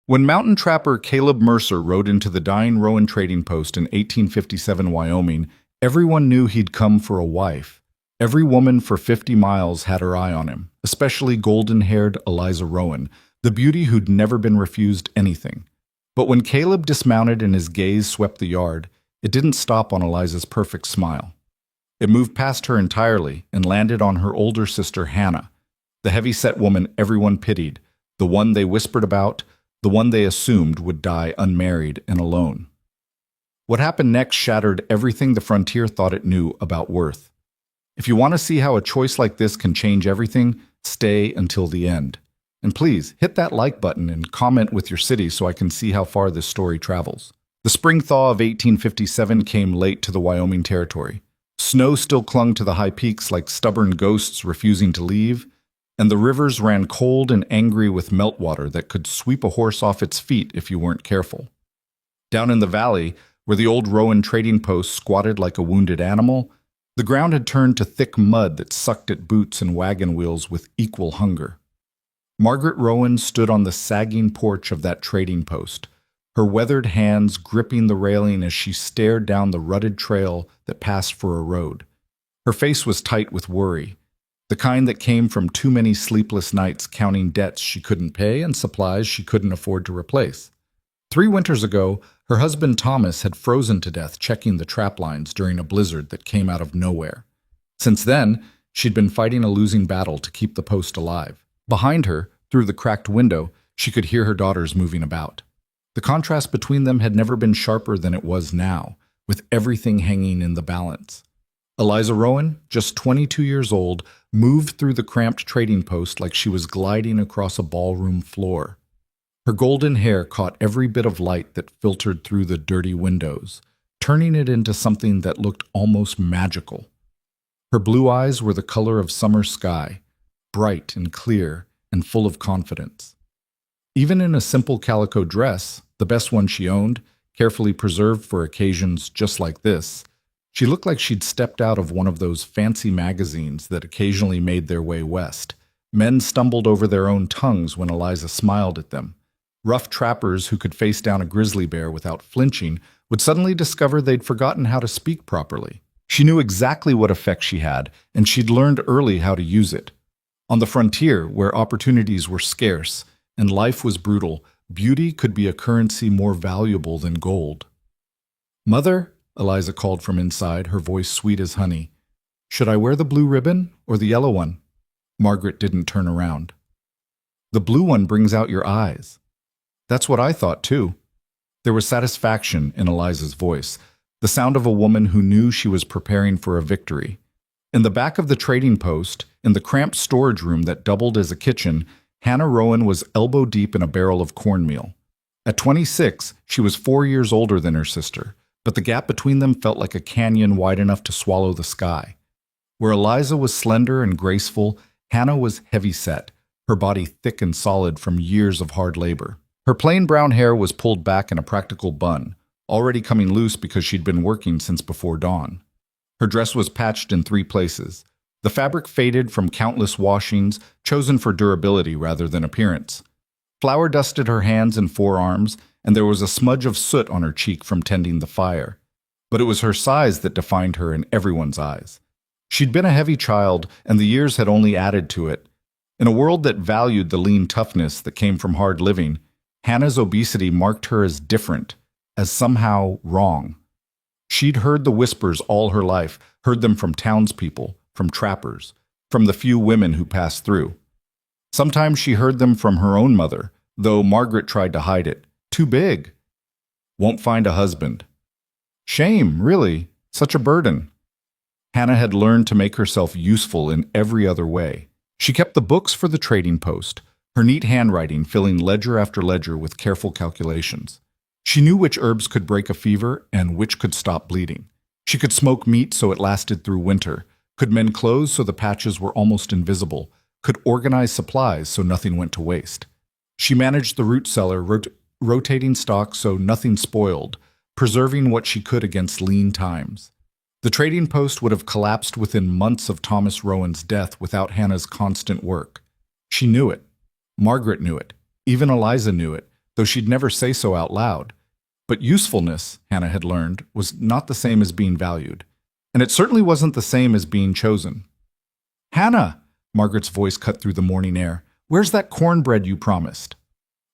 When mountain trapper Caleb Mercer rode into the dying Rowan trading post in 1857 Wyoming, everyone knew he'd come for a wife. Every woman for 50 miles had her eye on him, especially golden-haired Eliza Rowan, the beauty who'd never been refused anything. But when Caleb dismounted and his gaze swept the yard, it didn't stop on Eliza's perfect smile. It moved past her entirely and landed on her older sister Hannah, the heavy-set woman everyone pitied, the one they whispered about, the one they assumed would die unmarried and alone. What happened next shattered everything the frontier thought it knew about worth. If you want to see how a choice like this can change everything, stay until the end. And please, hit that like button and comment with your city so I can see how far this story travels. The spring thaw of 1857 came late to the Wyoming Territory. Snow still clung to the high peaks like stubborn ghosts refusing to leave, and the rivers ran cold and angry with meltwater that could sweep a horse off its feet if you weren't careful. Down in the valley, where the old Rowan trading post squatted like a wounded animal, the ground had turned to thick mud that sucked at boots and wagon wheels with equal hunger. Margaret Rowan stood on the sagging porch of that trading post, her weathered hands gripping the railing as she stared down the rutted trail that passed for a road. Her face was tight with worry, the kind that came from too many sleepless nights counting debts she couldn't pay and supplies she couldn't afford to replace. 3 winters ago, her husband Thomas had frozen to death checking the trap lines during a blizzard that came out of nowhere. Since then, she'd been fighting a losing battle to keep the post alive. Behind her, through the cracked window, she could hear her daughters moving about. The contrast between them had never been sharper than it was now, with everything hanging in the balance. Eliza Rowan, just 22 years old, moved through the cramped trading post like she was gliding across a ballroom floor. Her golden hair caught every bit of light that filtered through the dirty windows, turning it into something that looked almost magical. Her blue eyes were the color of summer sky, bright and clear and full of confidence. Even in a simple calico dress, the best one she owned, carefully preserved for occasions just like this, she looked like she'd stepped out of one of those fancy magazines that occasionally made their way west. Men stumbled over their own tongues when Eliza smiled at them. Rough trappers who could face down a grizzly bear without flinching would suddenly discover they'd forgotten how to speak properly. She knew exactly what effect she had, and she'd learned early how to use it. On the frontier, where opportunities were scarce and life was brutal, beauty could be a currency more valuable than gold. "Mother," Eliza called from inside, her voice sweet as honey. "Should I wear the blue ribbon or the yellow one?" Margaret didn't turn around. "The blue one brings out your eyes." "That's what I thought, too." There was satisfaction in Eliza's voice, the sound of a woman who knew she was preparing for a victory. In the back of the trading post, in the cramped storage room that doubled as a kitchen, Hannah Rowan was elbow-deep in a barrel of cornmeal. At 26, she was 4 years older than her sister, but the gap between them felt like a canyon wide enough to swallow the sky. Where Eliza was slender and graceful, Hannah was heavy-set, her body thick and solid from years of hard labor. Her plain brown hair was pulled back in a practical bun, already coming loose because she'd been working since before dawn. Her dress was patched in 3 places. The fabric faded from countless washings, chosen for durability rather than appearance. Flour dusted her hands and forearms, and there was a smudge of soot on her cheek from tending the fire. But it was her size that defined her in everyone's eyes. She'd been a heavy child, and the years had only added to it. In a world that valued the lean toughness that came from hard living, Hannah's obesity marked her as different, as somehow wrong. She'd heard the whispers all her life, heard them from townspeople, from trappers, from the few women who passed through. Sometimes she heard them from her own mother, though Margaret tried to hide it. "Too big." "Won't find a husband." "Shame, really. Such a burden." Hannah had learned to make herself useful in every other way. She kept the books for the trading post, her neat handwriting filling ledger after ledger with careful calculations. She knew which herbs could break a fever and which could stop bleeding. She could smoke meat so it lasted through winter, could mend clothes so the patches were almost invisible, could organize supplies so nothing went to waste. She managed the root cellar, rotating stock so nothing spoiled, preserving what she could against lean times. The trading post would have collapsed within months of Thomas Rowan's death without Hannah's constant work. She knew it. Margaret knew it. Even Eliza knew it, though she'd never say so out loud. But usefulness, Hannah had learned, was not the same as being valued. And it certainly wasn't the same as being chosen. "Hannah!" Margaret's voice cut through the morning air. "Where's that cornbread you promised?"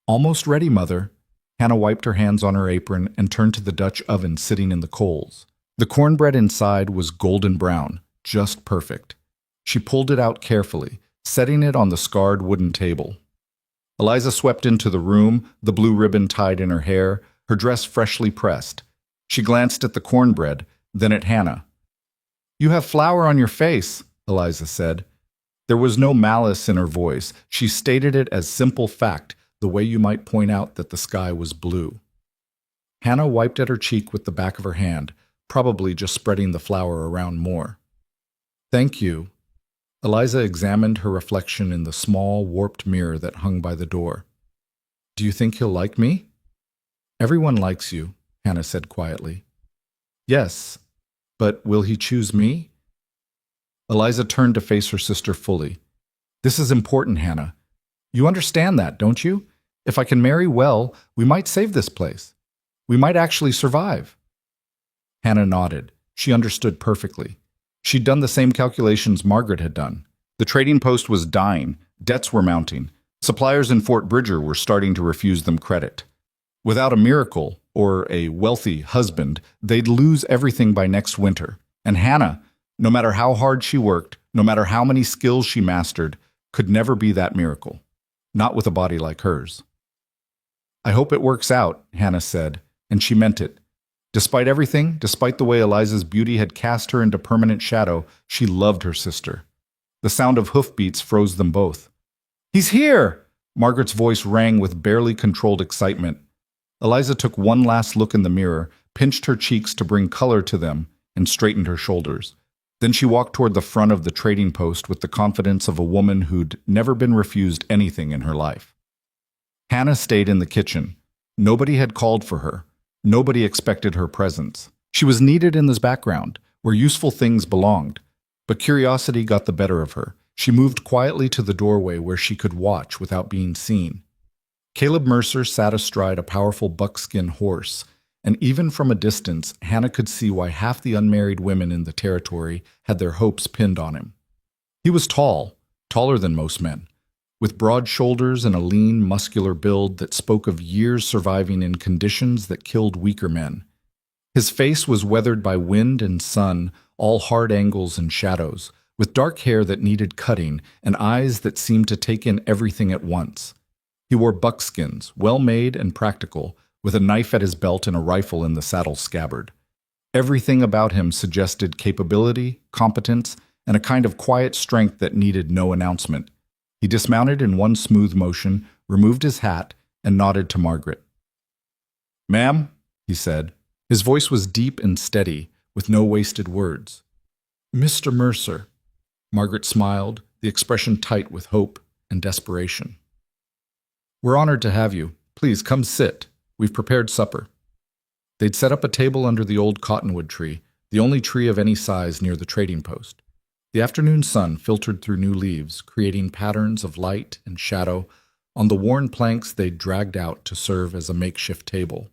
"Almost ready, Mother." Hannah wiped her hands on her apron and turned to the Dutch oven sitting in the coals. The cornbread inside was golden brown, just perfect. She pulled it out carefully, setting it on the scarred wooden table. Eliza swept into the room, the blue ribbon tied in her hair, her dress freshly pressed. She glanced at the cornbread, then at Hannah. "You have flour on your face," Eliza said. There was no malice in her voice. She stated it as simple fact, the way you might point out that the sky was blue. Hannah wiped at her cheek with the back of her hand, probably just spreading the flour around more. "Thank you." Eliza examined her reflection in the small, warped mirror that hung by the door. "Do you think he'll like me?" "Everyone likes you," Hannah said quietly. "Yes, but will he choose me?" Eliza turned to face her sister fully. "This is important, Hannah. You understand that, don't you? If I can marry well, we might save this place. We might actually survive." Hannah nodded. She understood perfectly. She'd done the same calculations Margaret had done. The trading post was dying, debts were mounting, suppliers in Fort Bridger were starting to refuse them credit. Without a miracle, or a wealthy husband, they'd lose everything by next winter. And Hannah, no matter how hard she worked, no matter how many skills she mastered, could never be that miracle. Not with a body like hers. "I hope it works out," Hannah said, and she meant it. Despite everything, despite the way Eliza's beauty had cast her into permanent shadow, she loved her sister. The sound of hoofbeats froze them both. "He's here!" Margaret's voice rang with barely controlled excitement. Eliza took one last look in the mirror, pinched her cheeks to bring color to them, and straightened her shoulders. Then she walked toward the front of the trading post with the confidence of a woman who'd never been refused anything in her life. Hannah stayed in the kitchen. Nobody had called for her. Nobody expected her presence. She was needed in this background, where useful things belonged. But curiosity got the better of her. She moved quietly to the doorway where she could watch without being seen. Caleb Mercer sat astride a powerful buckskin horse, and even from a distance, Hannah could see why half the unmarried women in the territory had their hopes pinned on him. He was tall, taller than most men, with broad shoulders and a lean, muscular build that spoke of years surviving in conditions that killed weaker men. His face was weathered by wind and sun, all hard angles and shadows, with dark hair that needed cutting and eyes that seemed to take in everything at once. He wore buckskins, well-made and practical, with a knife at his belt and a rifle in the saddle scabbard. Everything about him suggested capability, competence, and a kind of quiet strength that needed no announcement. He dismounted in one smooth motion, removed his hat, and nodded to Margaret. "Ma'am," he said. His voice was deep and steady, with no wasted words. "Mr. Mercer." Margaret smiled, the expression tight with hope and desperation. "We're honored to have you. Please come sit. We've prepared supper." They'd set up a table under the old cottonwood tree, the only tree of any size near the trading post. The afternoon sun filtered through new leaves, creating patterns of light and shadow on the worn planks they'd dragged out to serve as a makeshift table.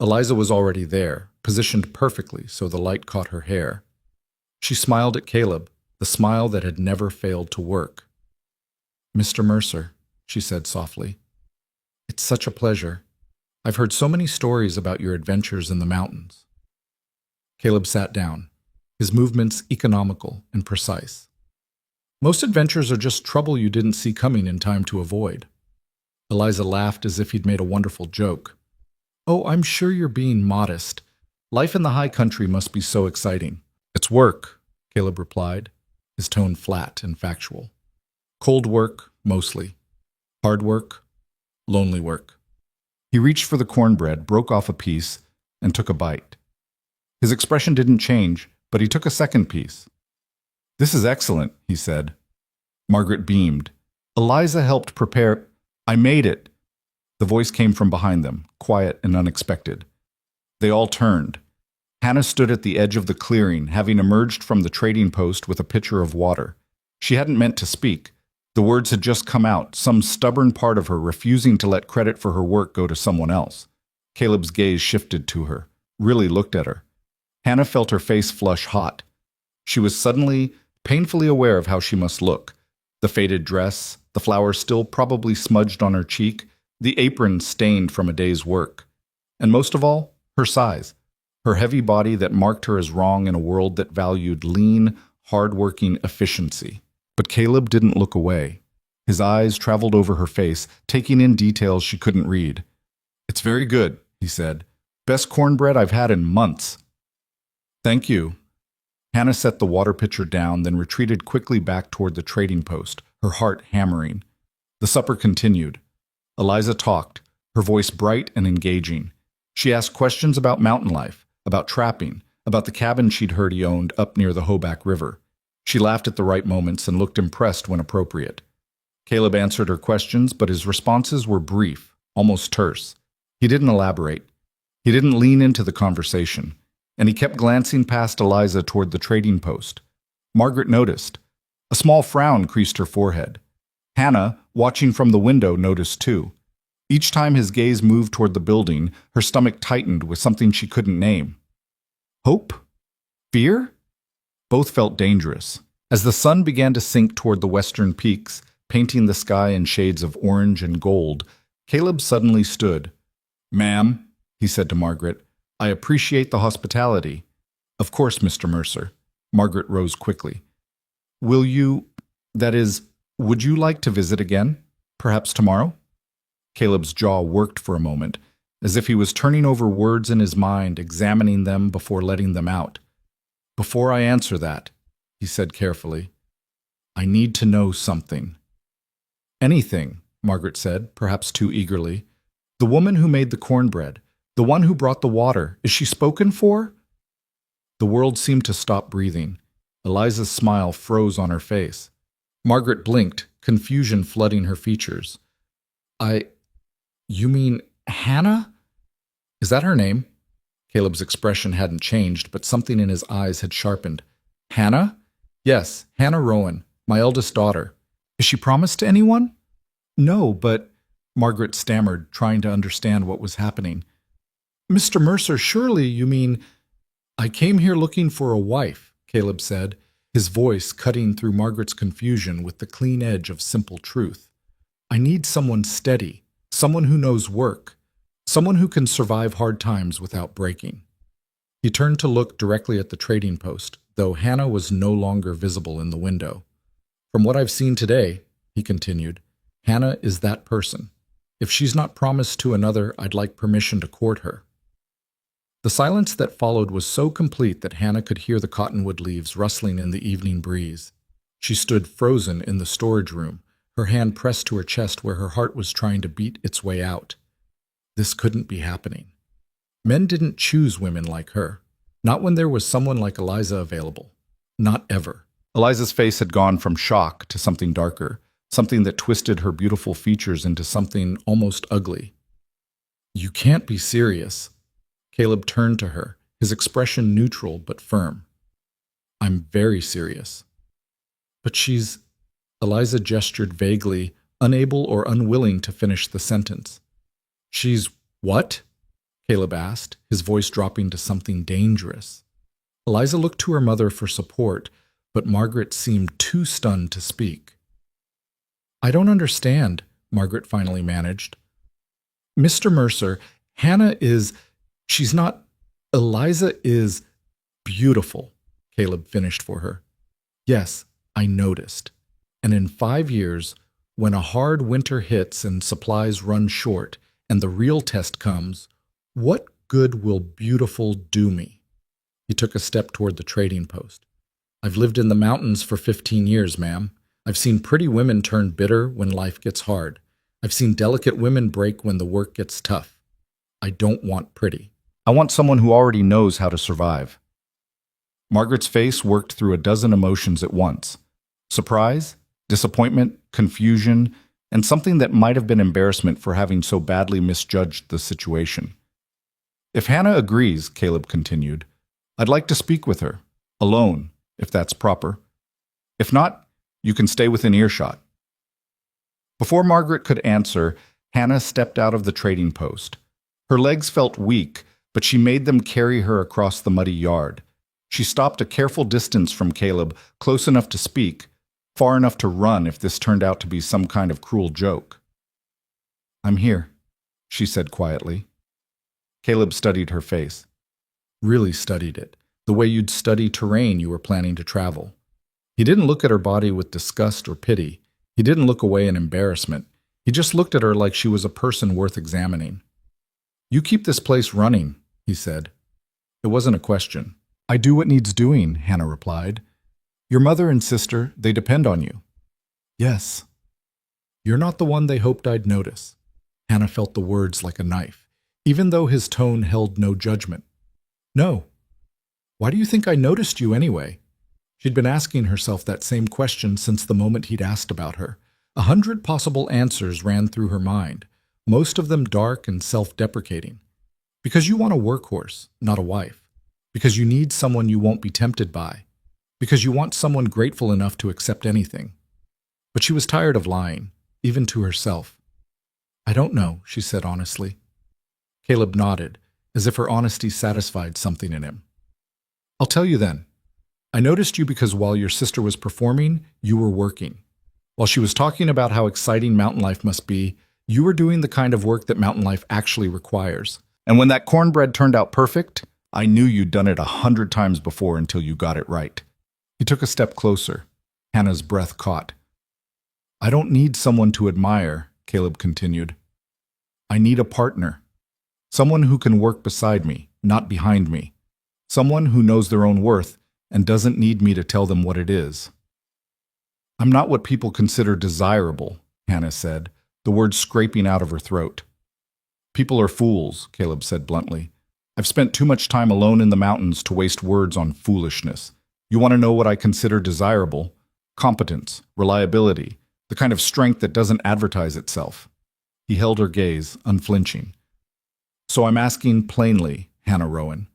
Eliza was already there, positioned perfectly so the light caught her hair. She smiled at Caleb, the smile that had never failed to work. "Mr. Mercer," she said softly, "it's such a pleasure. I've heard so many stories about your adventures in the mountains." Caleb sat down, his movements economical and precise. "Most adventures are just trouble you didn't see coming in time to avoid." Eliza laughed as if he'd made a wonderful joke. "Oh, I'm sure you're being modest. Life in the high country must be so exciting." "It's work," Caleb replied, his tone flat and factual. "Cold work, mostly. Hard work, lonely work." He reached for the cornbread, broke off a piece, and took a bite. His expression didn't change, but he took a second piece. "This is excellent," he said. Margaret beamed. "Eliza helped prepare—" "I made it." The voice came from behind them, quiet and unexpected. They all turned. Hannah stood at the edge of the clearing, having emerged from the trading post with a pitcher of water. She hadn't meant to speak, The words had just come out, some stubborn part of her refusing to let credit for her work go to someone else. Caleb's gaze shifted to her, really looked at her. Hannah felt her face flush hot. She was suddenly, painfully aware of how she must look. The faded dress, the flowers still probably smudged on her cheek, the apron stained from a day's work. And most of all, her size. Her heavy body that marked her as wrong in a world that valued lean, hard-working efficiency. But Caleb didn't look away. His eyes traveled over her face, taking in details she couldn't read. "It's very good," he said. "Best cornbread I've had in months." "Thank you." Hannah set the water pitcher down, then retreated quickly back toward the trading post, her heart hammering. The supper continued. Eliza talked, her voice bright and engaging. She asked questions about mountain life, about trapping, about the cabin she'd heard he owned up near the Hoback River. She laughed at the right moments and looked impressed when appropriate. Caleb answered her questions, but his responses were brief, almost terse. He didn't elaborate. He didn't lean into the conversation, and he kept glancing past Eliza toward the trading post. Margaret noticed. A small frown creased her forehead. Hannah, watching from the window, noticed too. Each time his gaze moved toward the building, her stomach tightened with something she couldn't name. Hope? Fear? Both felt dangerous. As the sun began to sink toward the western peaks, painting the sky in shades of orange and gold, Caleb suddenly stood. "Ma'am," he said to Margaret, "I appreciate the hospitality." "Of course, Mr. Mercer." Margaret rose quickly. "Will you, that is, would you like to visit again? Perhaps tomorrow?" Caleb's jaw worked for a moment, as if he was turning over words in his mind, examining them before letting them out. "Before I answer that," he said carefully, "I need to know something." "Anything," Margaret said, perhaps too eagerly. "The woman who made the cornbread, the one who brought the water, is she spoken for?" The world seemed to stop breathing. Eliza's smile froze on her face. Margaret blinked, confusion flooding her features. You mean Hannah? Is that her name?" Caleb's expression hadn't changed, but something in his eyes had sharpened. "Hannah?" "Yes, Hannah Rowan, my eldest daughter." "Is she promised to anyone?" "No, but—" Margaret stammered, trying to understand what was happening. "Mr. Mercer, surely you mean—" "I came here looking for a wife," Caleb said, his voice cutting through Margaret's confusion with the clean edge of simple truth. "I need someone steady, someone who knows work, someone who can survive hard times without breaking." He turned to look directly at the trading post, though Hannah was no longer visible in the window. "From what I've seen today," he continued, "Hannah is that person. If she's not promised to another, I'd like permission to court her." The silence that followed was so complete that Hannah could hear the cottonwood leaves rustling in the evening breeze. She stood frozen in the storage room, her hand pressed to her chest where her heart was trying to beat its way out. This couldn't be happening. Men didn't choose women like her. Not when there was someone like Eliza available. Not ever. Eliza's face had gone from shock to something darker, something that twisted her beautiful features into something almost ugly. "You can't be serious." Caleb turned to her, his expression neutral but firm. "I'm very serious." "But she's—" Eliza gestured vaguely, unable or unwilling to finish the sentence. "She's what?" Caleb asked, his voice dropping to something dangerous. Eliza looked to her mother for support, but Margaret seemed too stunned to speak. "I don't understand," Margaret finally managed. "Mr. Mercer, Hannah is— she's not— Eliza is beautiful," Caleb finished for her. "Yes, I noticed. And in 5 years, when a hard winter hits and supplies run short, and the real test comes, what good will beautiful do me?" He took a step toward the trading post. "I've lived in the mountains for 15 years, ma'am. I've seen pretty women turn bitter when life gets hard. I've seen delicate women break when the work gets tough. I don't want pretty. I want someone who already knows how to survive." Margaret's face worked through a dozen emotions at once. Surprise, disappointment, confusion, and something that might have been embarrassment for having so badly misjudged the situation. "If Hannah agrees," Caleb continued, "I'd like to speak with her, alone, if that's proper. If not, you can stay within earshot." Before Margaret could answer, Hannah stepped out of the trading post. Her legs felt weak, but she made them carry her across the muddy yard. She stopped a careful distance from Caleb, close enough to speak, far enough to run if this turned out to be some kind of cruel joke. "I'm here," she said quietly. Caleb studied her face. Really studied it, the way you'd study terrain you were planning to travel. He didn't look at her body with disgust or pity. He didn't look away in embarrassment. He just looked at her like she was a person worth examining. "You keep this place running," he said. It wasn't a question. "I do what needs doing," Hannah replied. "Your mother and sister, they depend on you." "Yes." "You're not the one they hoped I'd notice." Hannah felt the words like a knife, even though his tone held no judgment. "No." "Why do you think I noticed you anyway?" She'd been asking herself that same question since the moment he'd asked about her. 100 possible answers ran through her mind, most of them dark and self-deprecating. Because you want a workhorse, not a wife. Because you need someone you won't be tempted by. Because you want someone grateful enough to accept anything. But she was tired of lying, even to herself. "I don't know," she said honestly. Caleb nodded, as if her honesty satisfied something in him. "I'll tell you then. I noticed you because while your sister was performing, you were working. While she was talking about how exciting mountain life must be, you were doing the kind of work that mountain life actually requires. And when that cornbread turned out perfect, I knew you'd done it 100 times before until you got it right." He took a step closer. Hannah's breath caught. "I don't need someone to admire," Caleb continued. "I need a partner. Someone who can work beside me, not behind me. Someone who knows their own worth and doesn't need me to tell them what it is." "I'm not what people consider desirable," Hannah said, the words scraping out of her throat. "People are fools," Caleb said bluntly. "I've spent too much time alone in the mountains to waste words on foolishness. You want to know what I consider desirable? Competence, reliability, the kind of strength that doesn't advertise itself." He held her gaze, unflinching. "So I'm asking plainly, Hannah Rowan.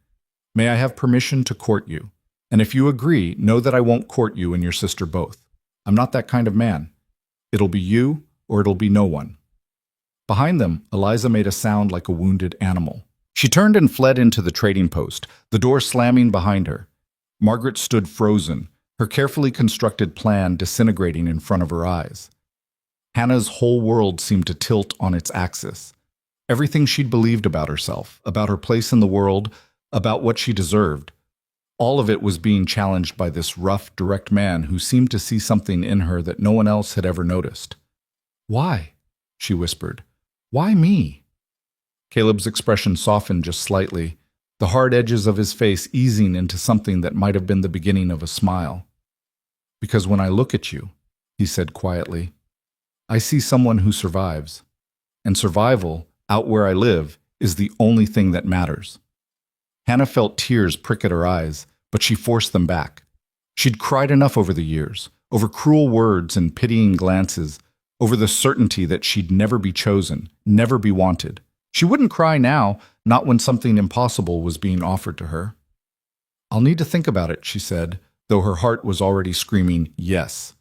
May I have permission to court you? And if you agree, know that I won't court you and your sister both. I'm not that kind of man. It'll be you, or it'll be no one." Behind them, Eliza made a sound like a wounded animal. She turned and fled into the trading post, the door slamming behind her. Margaret stood frozen, her carefully constructed plan disintegrating in front of her eyes. Hannah's whole world seemed to tilt on its axis. Everything she'd believed about herself, about her place in the world, about what she deserved. All of it was being challenged by this rough, direct man who seemed to see something in her that no one else had ever noticed. "Why?" she whispered. "Why me?" Caleb's expression softened just slightly, the hard edges of his face easing into something that might have been the beginning of a smile. "Because when I look at you," he said quietly, "I see someone who survives. And survival, out where I live, is the only thing that matters." Hannah felt tears prick at her eyes, but she forced them back. She'd cried enough over the years, over cruel words and pitying glances, over the certainty that she'd never be chosen, never be wanted. She wouldn't cry now, not when something impossible was being offered to her. "I'll need to think about it," she said, though her heart was already screaming, "Yes."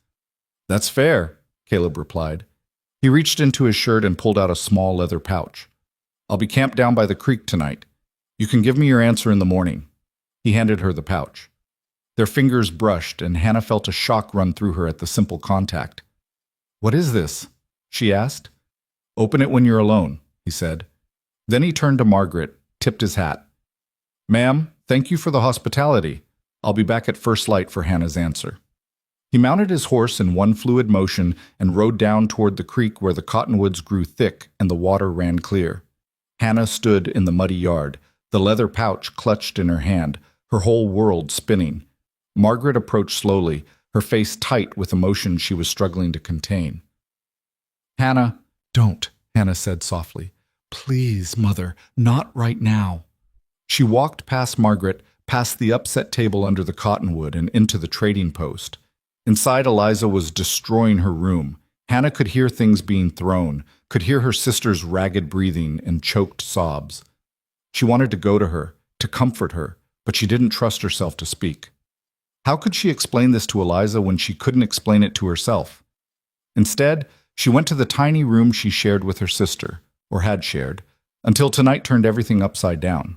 "That's fair," Caleb replied. He reached into his shirt and pulled out a small leather pouch. "I'll be camped down by the creek tonight. You can give me your answer in the morning." He handed her the pouch. Their fingers brushed, and Hannah felt a shock run through her at the simple contact. "What is this?" she asked. "Open it when you're alone," he said. Then he turned to Margaret, tipped his hat. "Ma'am, thank you for the hospitality. I'll be back at first light for Hannah's answer." He mounted his horse in one fluid motion and rode down toward the creek where the cottonwoods grew thick and the water ran clear. Hannah stood in the muddy yard, the leather pouch clutched in her hand, her whole world spinning. Margaret approached slowly, her face tight with emotion she was struggling to contain. "Hannah, don't," Hannah said softly. "Please, Mother, not right now." She walked past Margaret, past the upset table under the cottonwood and into the trading post. Inside, Eliza was destroying her room. Hannah could hear things being thrown, could hear her sister's ragged breathing and choked sobs. She wanted to go to her, to comfort her, but she didn't trust herself to speak. How could she explain this to Eliza when she couldn't explain it to herself? Instead, She went to the tiny room she shared with her sister, or had shared, until tonight turned everything upside down.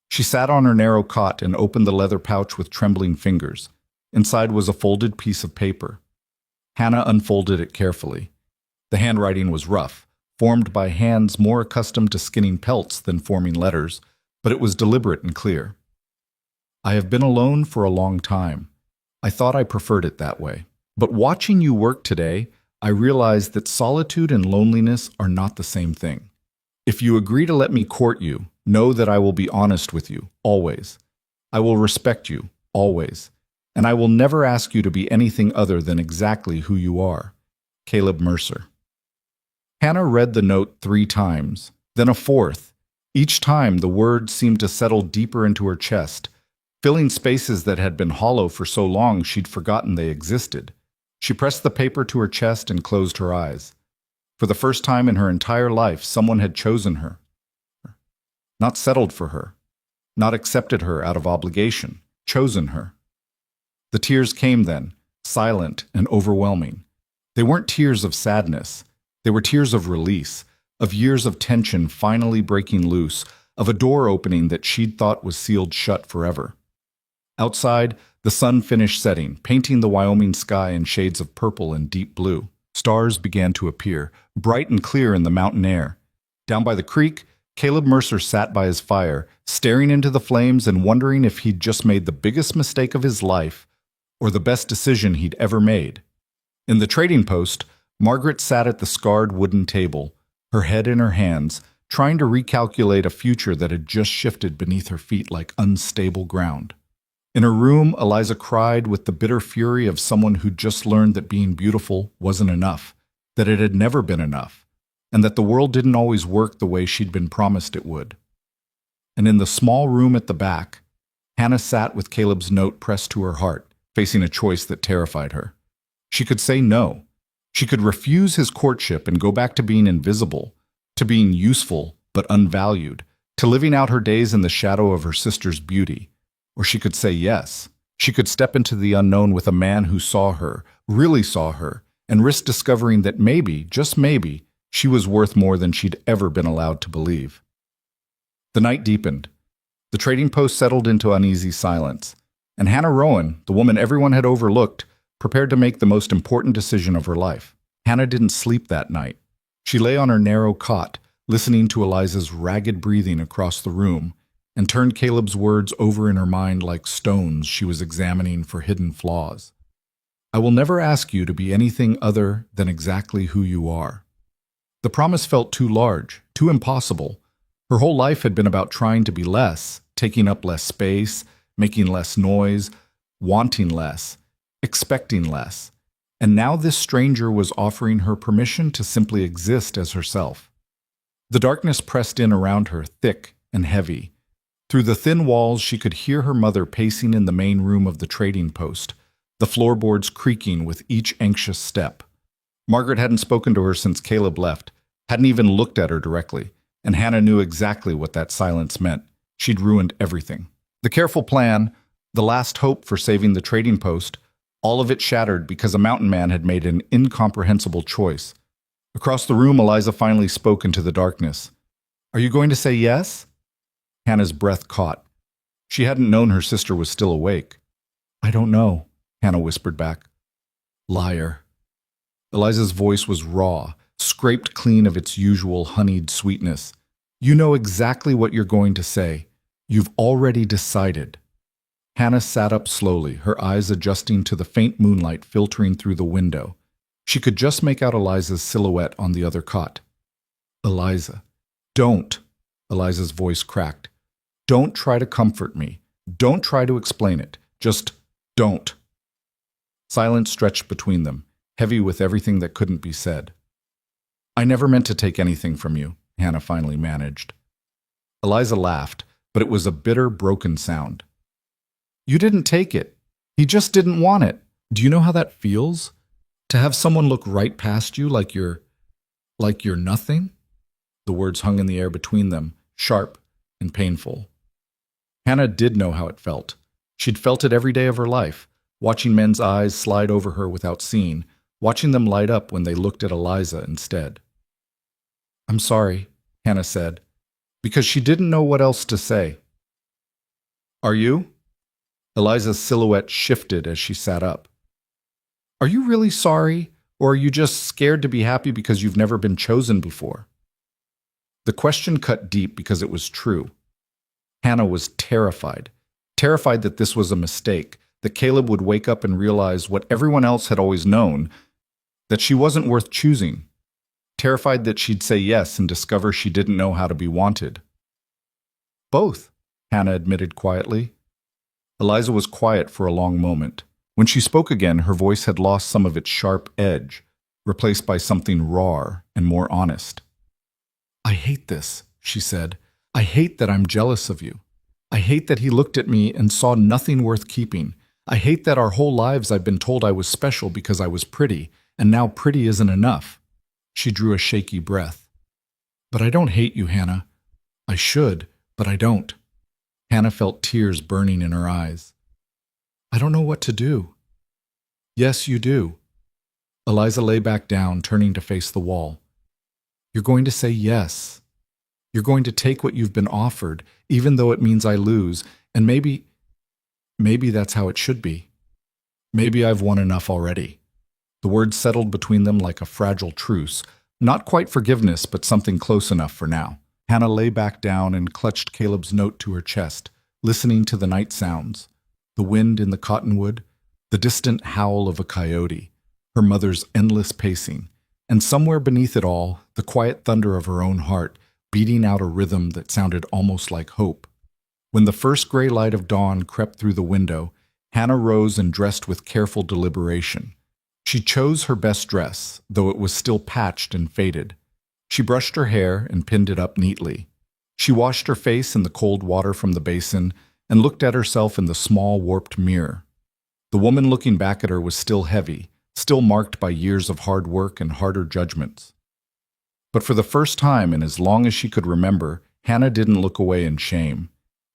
She sat on her narrow cot and opened the leather pouch with trembling fingers. Inside was a folded piece of paper. Hannah unfolded it carefully. The handwriting was rough, formed by hands more accustomed to skinning pelts than forming letters, but it was deliberate and clear. I have been alone for a long time. I thought I preferred it that way. But watching you work today, I realized that solitude and loneliness are not the same thing. If you agree to let me court you, know that I will be honest with you, always. I will respect you, always. And I will never ask you to be anything other than exactly who you are. Caleb Mercer. Hannah read the note 3 times, then a 4th. Each time the words seemed to settle deeper into her chest, filling spaces that had been hollow for so long she'd forgotten they existed. She pressed the paper to her chest and closed her eyes. For the first time in her entire life, someone had chosen her. Not settled for her. Not accepted her out of obligation. Chosen her. The tears came then, silent and overwhelming. They weren't tears of sadness. They were tears of release, of years of tension finally breaking loose, of a door opening that she'd thought was sealed shut forever. Outside, the sun finished setting, painting the Wyoming sky in shades of purple and deep blue. Stars began to appear, bright and clear in the mountain air. Down by the creek, Caleb Mercer sat by his fire, staring into the flames and wondering if he'd just made the biggest mistake of his life or the best decision he'd ever made. In the trading post, Margaret sat at the scarred wooden table, her head in her hands, trying to recalculate a future that had just shifted beneath her feet like unstable ground. In her room, Eliza cried with the bitter fury of someone who'd just learned that being beautiful wasn't enough, that it had never been enough, and that the world didn't always work the way she'd been promised it would. And in the small room at the back, Hannah sat with Caleb's note pressed to her heart, facing a choice that terrified her. She could say no. She could refuse his courtship and go back to being invisible, to being useful but unvalued, to living out her days in the shadow of her sister's beauty. Or she could say yes. She could step into the unknown with a man who saw her, really saw her, and risk discovering that maybe, just maybe, she was worth more than she'd ever been allowed to believe. The night deepened. The trading post settled into uneasy silence, and Hannah Rowan, the woman everyone had overlooked, prepared to make the most important decision of her life. Hannah didn't sleep that night. She lay on her narrow cot, listening to Eliza's ragged breathing across the room, and turned Caleb's words over in her mind like stones she was examining for hidden flaws. I will never ask you to be anything other than exactly who you are. The promise felt too large, too impossible. Her whole life had been about trying to be less, taking up less space, making less noise, wanting less, expecting less. And now this stranger was offering her permission to simply exist as herself. The darkness pressed in around her, thick and heavy. Through the thin walls, she could hear her mother pacing in the main room of the trading post, the floorboards creaking with each anxious step. Margaret hadn't spoken to her since Caleb left, hadn't even looked at her directly, and Hannah knew exactly what that silence meant. She'd ruined everything. The careful plan, the last hope for saving the trading post, all of it shattered because a mountain man had made an incomprehensible choice. Across the room, Eliza finally spoke into the darkness. "Are you going to say yes?" Hannah's breath caught. She hadn't known her sister was still awake. "I don't know," Hannah whispered back. "Liar." Eliza's voice was raw, scraped clean of its usual honeyed sweetness. "You know exactly what you're going to say. You've already decided." Hannah sat up slowly, her eyes adjusting to the faint moonlight filtering through the window. She could just make out Eliza's silhouette on the other cot. "Eliza, don't," Eliza's voice cracked. "Don't try to comfort me. Don't try to explain it. Just don't." Silence stretched between them, heavy with everything that couldn't be said. "I never meant to take anything from you," Hannah finally managed. Eliza laughed, but it was a bitter, broken sound. "You didn't take it. He just didn't want it. Do you know how that feels? To have someone look right past you like you're nothing?" The words hung in the air between them, sharp and painful. Hannah did know how it felt. She'd felt it every day of her life, watching men's eyes slide over her without seeing, watching them light up when they looked at Eliza instead. "I'm sorry," Hannah said, because she didn't know what else to say. "Are you?" Eliza's silhouette shifted as she sat up. "Are you really sorry, or are you just scared to be happy because you've never been chosen before?" The question cut deep because it was true. Hannah was terrified. Terrified that this was a mistake, that Caleb would wake up and realize what everyone else had always known, that she wasn't worth choosing. Terrified that she'd say yes and discover she didn't know how to be wanted. "Both," Hannah admitted quietly. Eliza was quiet for a long moment. When she spoke again, her voice had lost some of its sharp edge, replaced by something rawer and more honest. "I hate this," she said. "I hate that I'm jealous of you. I hate that he looked at me and saw nothing worth keeping. I hate that our whole lives I've been told I was special because I was pretty, and now pretty isn't enough." She drew a shaky breath. "But I don't hate you, Hannah. I should, but I don't." Hannah felt tears burning in her eyes. "I don't know what to do." "Yes, you do." Eliza lay back down, turning to face the wall. "You're going to say yes. You're going to take what you've been offered, even though it means I lose, and maybe that's how it should be. Maybe I've won enough already." The words settled between them like a fragile truce, not quite forgiveness, but something close enough for now. Hannah lay back down and clutched Caleb's note to her chest, listening to the night sounds, the wind in the cottonwood, the distant howl of a coyote, her mother's endless pacing, and somewhere beneath it all, the quiet thunder of her own heart, beating out a rhythm that sounded almost like hope. When the first gray light of dawn crept through the window, Hannah rose and dressed with careful deliberation. She chose her best dress, though it was still patched and faded. She brushed her hair and pinned it up neatly. She washed her face in the cold water from the basin and looked at herself in the small, warped mirror. The woman looking back at her was still heavy, still marked by years of hard work and harder judgments. But for the first time in as long as she could remember, Hannah didn't look away in shame.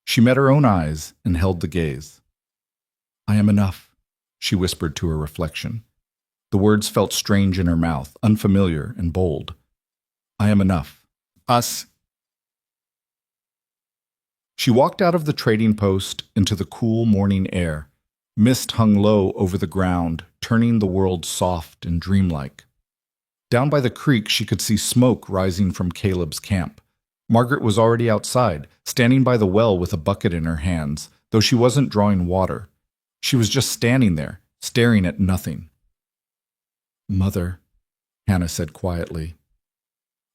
She met her own eyes and held the gaze. "I am enough," she whispered to her reflection. The words felt strange in her mouth, unfamiliar and bold. "I am enough. Us." She walked out of the trading post into the cool morning air. Mist hung low over the ground, turning the world soft and dreamlike. Down by the creek, she could see smoke rising from Caleb's camp. Margaret was already outside, standing by the well with a bucket in her hands, though she wasn't drawing water. She was just standing there, staring at nothing. "Mother," Hannah said quietly.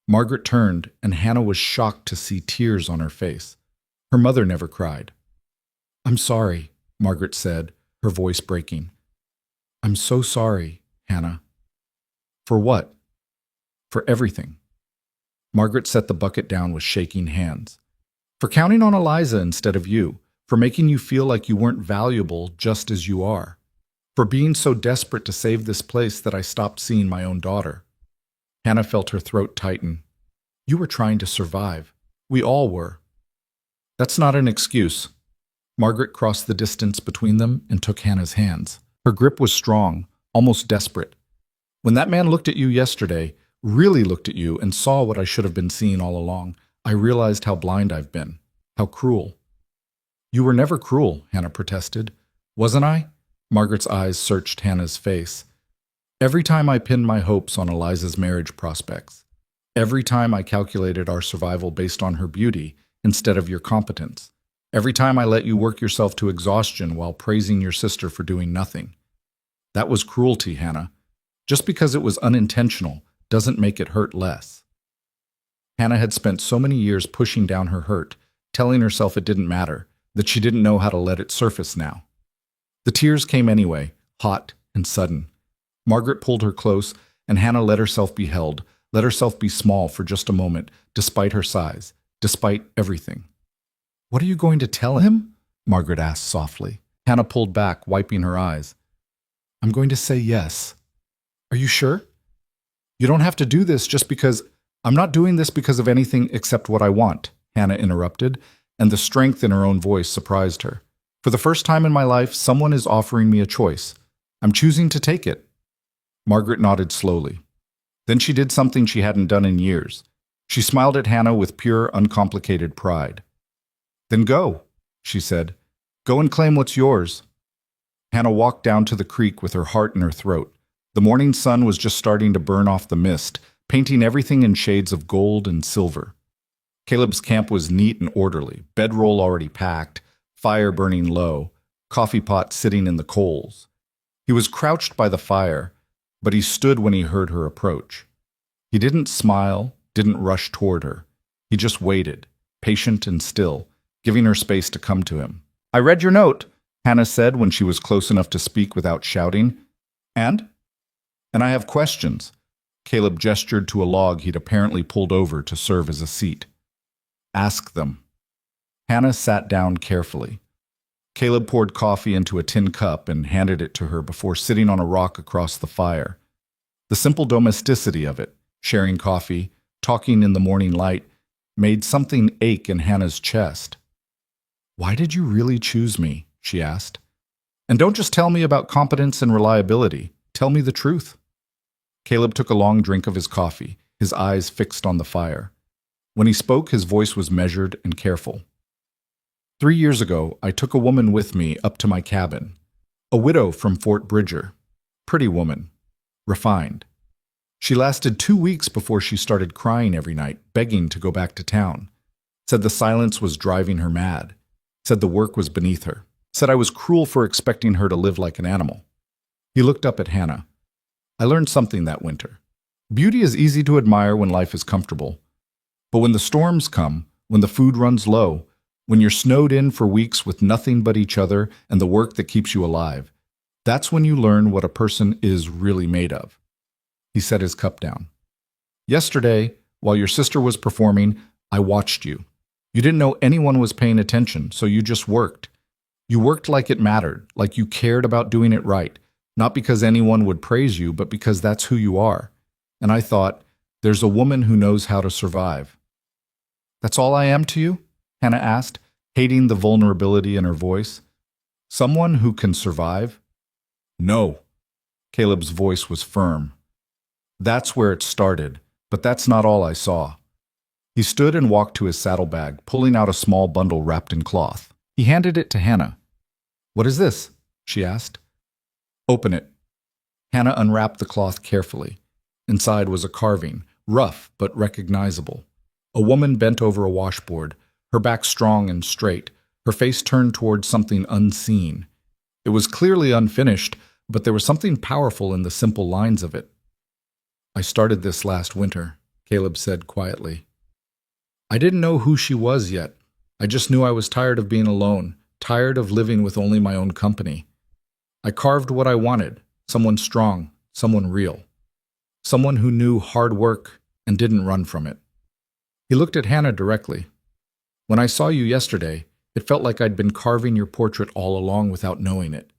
Margaret turned, and Hannah was shocked to see tears on her face. Her mother never cried. "I'm sorry," Margaret said, her voice breaking. "I'm so sorry, Hannah." "For what?" "For everything." Margaret set the bucket down with shaking hands. "For counting on Eliza instead of you, for making you feel like you weren't valuable just as you are, for being so desperate to save this place that I stopped seeing my own daughter." Hannah felt her throat tighten. "You were trying to survive. We all were." "That's not an excuse." Margaret crossed the distance between them and took Hannah's hands. Her grip was strong, almost desperate. "When that man looked at you yesterday, really looked at you and saw what I should have been seeing all along, I realized how blind I've been, how cruel." "You were never cruel," Hannah protested. "Wasn't I?" Margaret's eyes searched Hannah's face. "Every time I pinned my hopes on Eliza's marriage prospects, every time I calculated our survival based on her beauty instead of your competence, every time I let you work yourself to exhaustion while praising your sister for doing nothing. That was cruelty, Hannah. Just because it was unintentional doesn't make it hurt less." Hannah had spent so many years pushing down her hurt, telling herself it didn't matter, that she didn't know how to let it surface now. The tears came anyway, hot and sudden. Margaret pulled her close, and Hannah let herself be held, let herself be small for just a moment, despite her size, despite everything. "What are you going to tell him?" Margaret asked softly. Hannah pulled back, wiping her eyes. "I'm going to say yes." "Are you sure?" "You don't have to do this just because—" "I'm not doing this because of anything except what I want," Hannah interrupted, and the strength in her own voice surprised her. "For the first time in my life, someone is offering me a choice. I'm choosing to take it." Margaret nodded slowly. Then she did something she hadn't done in years. She smiled at Hannah with pure, uncomplicated pride. Then go, she said. Go and claim what's yours. Hannah walked down to the creek with her heart in her throat. The morning sun was just starting to burn off the mist, painting everything in shades of gold and silver. Caleb's camp was neat and orderly, bedroll already packed, fire burning low, coffee pot sitting in the coals. He was crouched by the fire, but he stood when he heard her approach. He didn't smile, didn't rush toward her. He just waited, patient and still, giving her space to come to him. "I read your note," Hannah said when she was close enough to speak without shouting. "And?" "And I have questions." Caleb gestured to a log he'd apparently pulled over to serve as a seat. "Ask them." Hannah sat down carefully. Caleb poured coffee into a tin cup and handed it to her before sitting on a rock across the fire. The simple domesticity of it, sharing coffee, talking in the morning light, made something ache in Hannah's chest. "Why did you really choose me?" she asked. "And don't just tell me about competence and reliability. Tell me the truth." Caleb took a long drink of his coffee, his eyes fixed on the fire. When he spoke, his voice was measured and careful. 3 years ago, I took a woman with me up to my cabin. A widow from Fort Bridger. Pretty woman. Refined. She lasted 2 weeks before she started crying every night, begging to go back to town. Said the silence was driving her mad. Said the work was beneath her. Said I was cruel for expecting her to live like an animal. He looked up at Hannah. "I learned something that winter. Beauty is easy to admire when life is comfortable. But when the storms come, when the food runs low, when you're snowed in for weeks with nothing but each other and the work that keeps you alive, that's when you learn what a person is really made of." He set his cup down. "Yesterday, while your sister was performing, I watched you. You didn't know anyone was paying attention, so you just worked. You worked like it mattered, like you cared about doing it right, not because anyone would praise you, but because that's who you are. And I thought, there's a woman who knows how to survive." "That's all I am to you?" Hannah asked, hating the vulnerability in her voice. "Someone who can survive?" "No." Caleb's voice was firm. "That's where it started, but that's not all I saw." He stood and walked to his saddlebag, pulling out a small bundle wrapped in cloth. He handed it to Hannah. "What is this?" she asked. "Open it." Hannah unwrapped the cloth carefully. Inside was a carving, rough but recognizable. A woman bent over a washboard, her back strong and straight, her face turned toward something unseen. It was clearly unfinished, but there was something powerful in the simple lines of it. "I started this last winter," Caleb said quietly. "I didn't know who she was yet. I just knew I was tired of being alone, tired of living with only my own company. I carved what I wanted, someone strong, someone real. Someone who knew hard work and didn't run from it." He looked at Hannah directly. "When I saw you yesterday, it felt like I'd been carving your portrait all along without knowing it."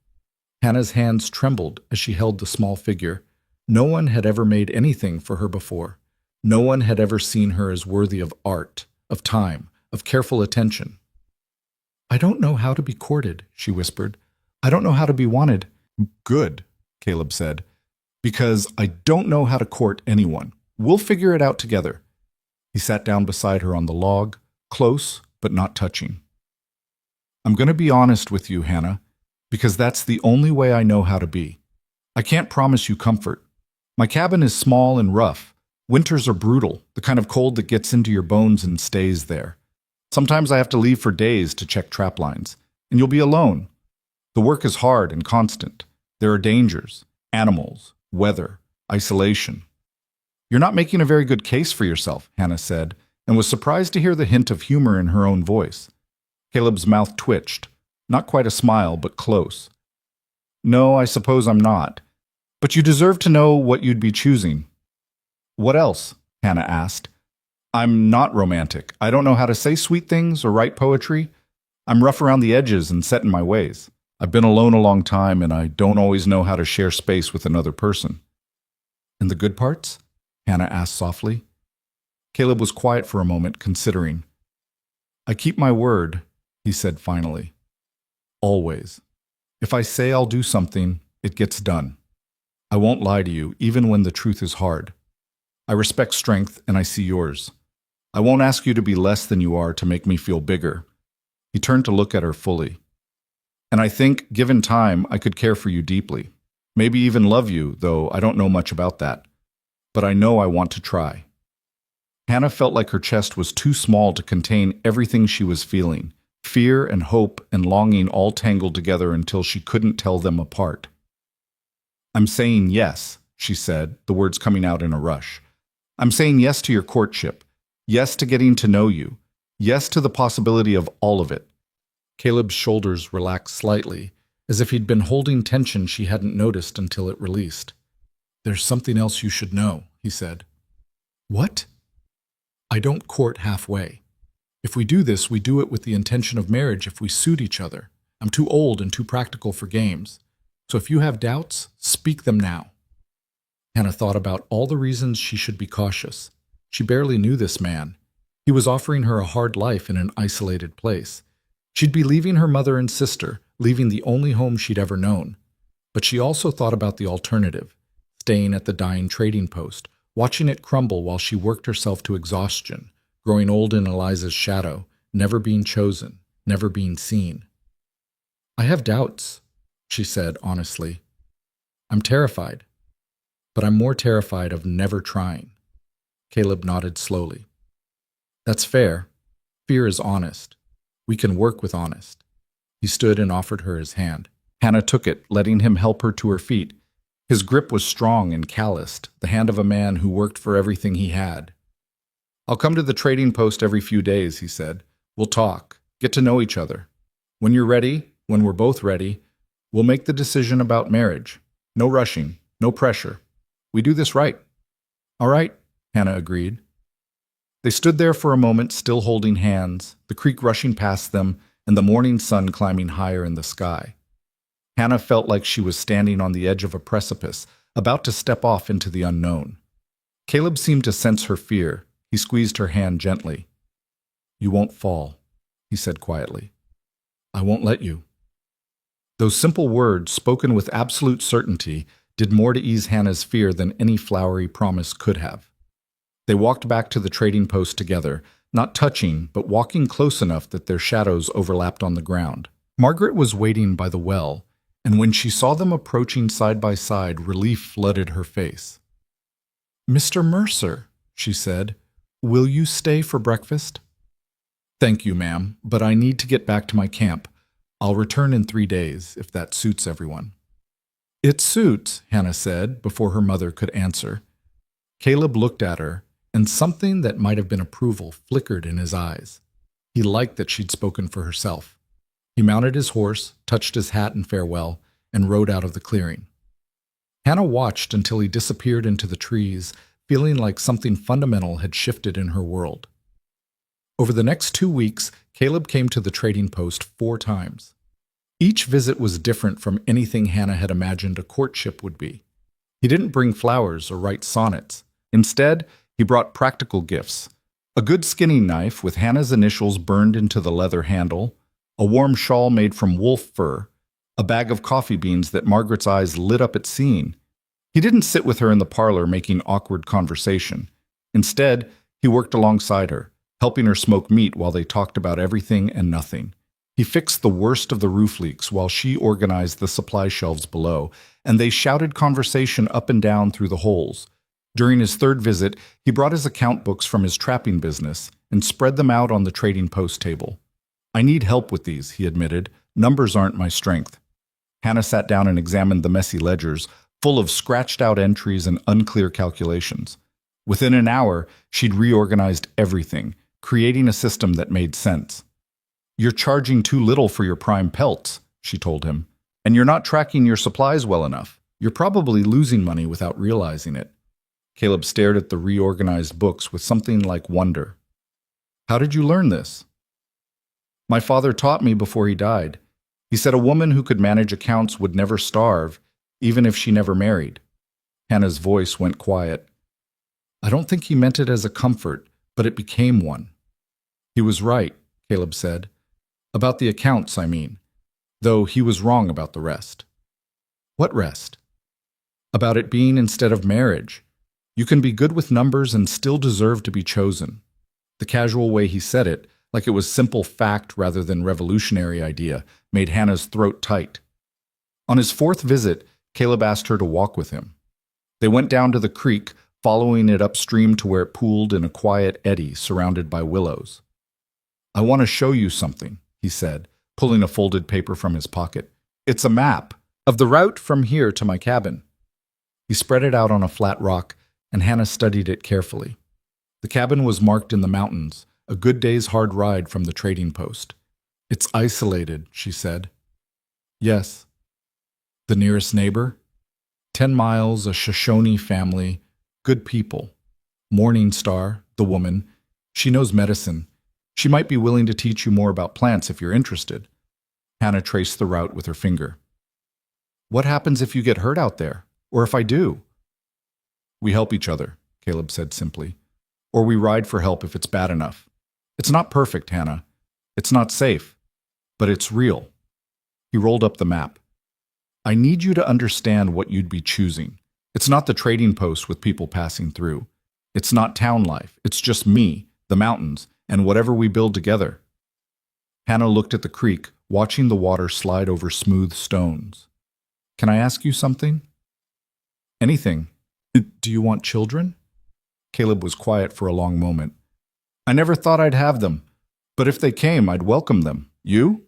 Hannah's hands trembled as she held the small figure. No one had ever made anything for her before. No one had ever seen her as worthy of art, of time, of careful attention. "I don't know how to be courted," she whispered. "I don't know how to be wanted." "Good," Caleb said, "because I don't know how to court anyone. We'll figure it out together." He sat down beside her on the log, close but not touching. "I'm going to be honest with you, Hannah, because that's the only way I know how to be. I can't promise you comfort. My cabin is small and rough. Winters are brutal, the kind of cold that gets into your bones and stays there. Sometimes I have to leave for days to check trap lines, and you'll be alone. The work is hard and constant. There are dangers, animals, weather, isolation." "You're not making a very good case for yourself," Hannah said, and was surprised to hear the hint of humor in her own voice. Caleb's mouth twitched, not quite a smile, but close. "No, I suppose I'm not. But you deserve to know what you'd be choosing." "What else?" Hannah asked. "I'm not romantic. I don't know how to say sweet things or write poetry. I'm rough around the edges and set in my ways. I've been alone a long time, and I don't always know how to share space with another person." "And the good parts?" Hannah asked softly. Caleb was quiet for a moment, considering. "I keep my word," he said finally. "Always. If I say I'll do something, it gets done. I won't lie to you, even when the truth is hard. I respect strength, and I see yours. I won't ask you to be less than you are to make me feel bigger." He turned to look at her fully. "And I think, given time, I could care for you deeply. Maybe even love you, though I don't know much about that. But I know I want to try." Hannah felt like her chest was too small to contain everything she was feeling, fear and hope and longing all tangled together until she couldn't tell them apart. "I'm saying yes," she said, the words coming out in a rush. "I'm saying yes to your courtship. Yes to getting to know you. Yes to the possibility of all of it." Caleb's shoulders relaxed slightly, as if he'd been holding tension she hadn't noticed until it released. "There's something else you should know," he said. "What?" "I don't court halfway. If we do this, we do it with the intention of marriage if we suit each other. I'm too old and too practical for games. So if you have doubts, speak them now." Hannah thought about all the reasons she should be cautious. She barely knew this man. He was offering her a hard life in an isolated place. She'd be leaving her mother and sister, leaving the only home she'd ever known. But she also thought about the alternative, staying at the dying trading post, watching it crumble while she worked herself to exhaustion, growing old in Eliza's shadow, never being chosen, never being seen. "I have doubts," she said honestly. "I'm terrified, but I'm more terrified of never trying." Caleb nodded slowly. "That's fair. Fear is honest. We can work with honest." He stood and offered her his hand. Hannah took it, letting him help her to her feet. His grip was strong and calloused, the hand of a man who worked for everything he had. "I'll come to the trading post every few days," he said. "We'll talk, get to know each other. When you're ready, when we're both ready, we'll make the decision about marriage. No rushing, no pressure. We do this right." "All right," Hannah agreed. They stood there for a moment, still holding hands, the creek rushing past them and the morning sun climbing higher in the sky. Hannah felt like she was standing on the edge of a precipice, about to step off into the unknown. Caleb seemed to sense her fear. He squeezed her hand gently. "You won't fall," he said quietly. "I won't let you." Those simple words, spoken with absolute certainty, did more to ease Hannah's fear than any flowery promise could have. They walked back to the trading post together, not touching, but walking close enough that their shadows overlapped on the ground. Margaret was waiting by the well, and when she saw them approaching side by side, relief flooded her face. "Mr. Mercer," she said, "will you stay for breakfast?" "Thank you, ma'am, but I need to get back to my camp. I'll return in 3 days, if that suits everyone." "It suits," Hannah said, before her mother could answer. Caleb looked at her, and something that might have been approval flickered in his eyes. He liked that she'd spoken for herself. He mounted his horse, touched his hat in farewell, and rode out of the clearing. Hannah watched until he disappeared into the trees, feeling like something fundamental had shifted in her world. Over the next 2 weeks, Caleb came to the trading post 4 times. Each visit was different from anything Hannah had imagined a courtship would be. He didn't bring flowers or write sonnets. Instead, he brought practical gifts. A good skinning knife with Hannah's initials burned into the leather handle, a warm shawl made from wolf fur, a bag of coffee beans that Margaret's eyes lit up at seeing. He didn't sit with her in the parlor making awkward conversation. Instead, he worked alongside her, helping her smoke meat while they talked about everything and nothing. He fixed the worst of the roof leaks while she organized the supply shelves below, and they shouted conversation up and down through the holes. During his 3rd visit, he brought his account books from his trapping business and spread them out on the trading post table. "I need help with these," he admitted. "Numbers aren't my strength." Hannah sat down and examined the messy ledgers, full of scratched-out entries and unclear calculations. Within an hour, she'd reorganized everything, creating a system that made sense. "You're charging too little for your prime pelts," she told him, "and you're not tracking your supplies well enough. You're probably losing money without realizing it." Caleb stared at the reorganized books with something like wonder. "How did you learn this?" "My father taught me before he died. He said a woman who could manage accounts would never starve, even if she never married." Hannah's voice went quiet. "I don't think he meant it as a comfort, but it became one." "He was right," Caleb said. "About the accounts, I mean. Though he was wrong about the rest." "What rest?" about it being instead of marriage. You can be good with numbers and still deserve to be chosen. The casual way he said it, like it was simple fact rather than revolutionary idea, made Hannah's throat tight. On his fourth visit, Caleb asked her to walk with him. They went down to the creek, following it upstream to where it pooled in a quiet eddy surrounded by willows. "I want to show you something," he said, pulling a folded paper from his pocket. "It's a map of the route from here to my cabin." He spread it out on a flat rock, and Hannah studied it carefully. The cabin was marked in the mountains, a good day's hard ride from the trading post. "It's isolated," she said. "Yes." "The nearest neighbor?" 10 miles, a Shoshone family, good people. Morning Star, the woman, she knows medicine. She might be willing to teach you more about plants if you're interested." Hannah traced the route with her finger. "What happens if you get hurt out there? Or if I do?" "We help each other," Caleb said simply. "Or we ride for help if it's bad enough. It's not perfect, Hannah. It's not safe. But it's real." He rolled up the map. "I need you to understand what you'd be choosing. It's not the trading post with people passing through. It's not town life. It's just me, the mountains, and whatever we build together." Hannah looked at the creek, watching the water slide over smooth stones. "Can I ask you something?" "Anything. Do you want children?" Caleb was quiet for a long moment. "I never thought I'd have them, but if they came, I'd welcome them. You?"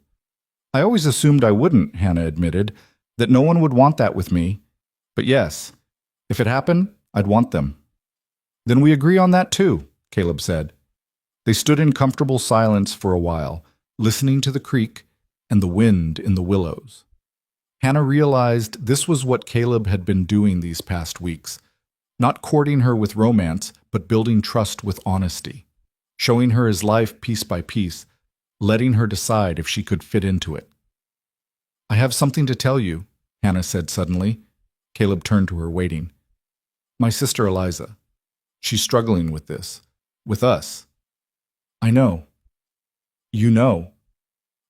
"I always assumed I wouldn't," Hannah admitted, "that no one would want that with me. But yes, if it happened, I'd want them." "Then we agree on that too," Caleb said. They stood in comfortable silence for a while, listening to the creek and the wind in the willows. Hannah realized this was what Caleb had been doing these past weeks, not courting her with romance, but building trust with honesty, showing her his life piece by piece, letting her decide if she could fit into it. "I have something to tell you," Hannah said suddenly. Caleb turned to her, waiting. "My sister Eliza. She's struggling with this. With us." "I know." "You know."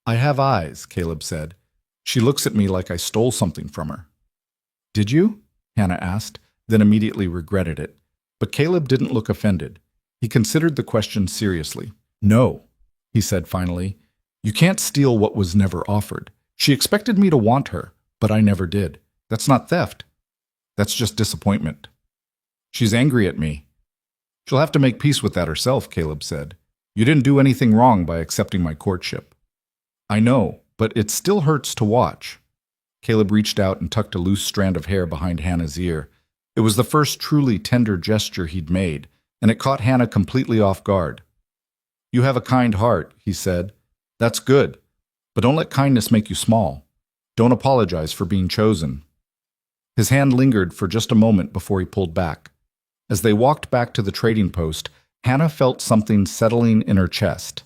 "I have eyes," Caleb said. "She looks at me like I stole something from her." "Did you?" Hannah asked, then immediately regretted it. But Caleb didn't look offended. He considered the question seriously. "No," he said finally. "You can't steal what was never offered. She expected me to want her, but I never did. That's not theft. That's just disappointment." "She's angry at me." "She'll have to make peace with that herself," Caleb said. "You didn't do anything wrong by accepting my courtship." "I know, but it still hurts to watch." Caleb reached out and tucked a loose strand of hair behind Hannah's ear. It was the first truly tender gesture he'd made, and it caught Hannah completely off guard. "You have a kind heart," he said. "That's good. But don't let kindness make you small. Don't apologize for being chosen." His hand lingered for just a moment before he pulled back. As they walked back to the trading post, Hannah felt something settling in her chest.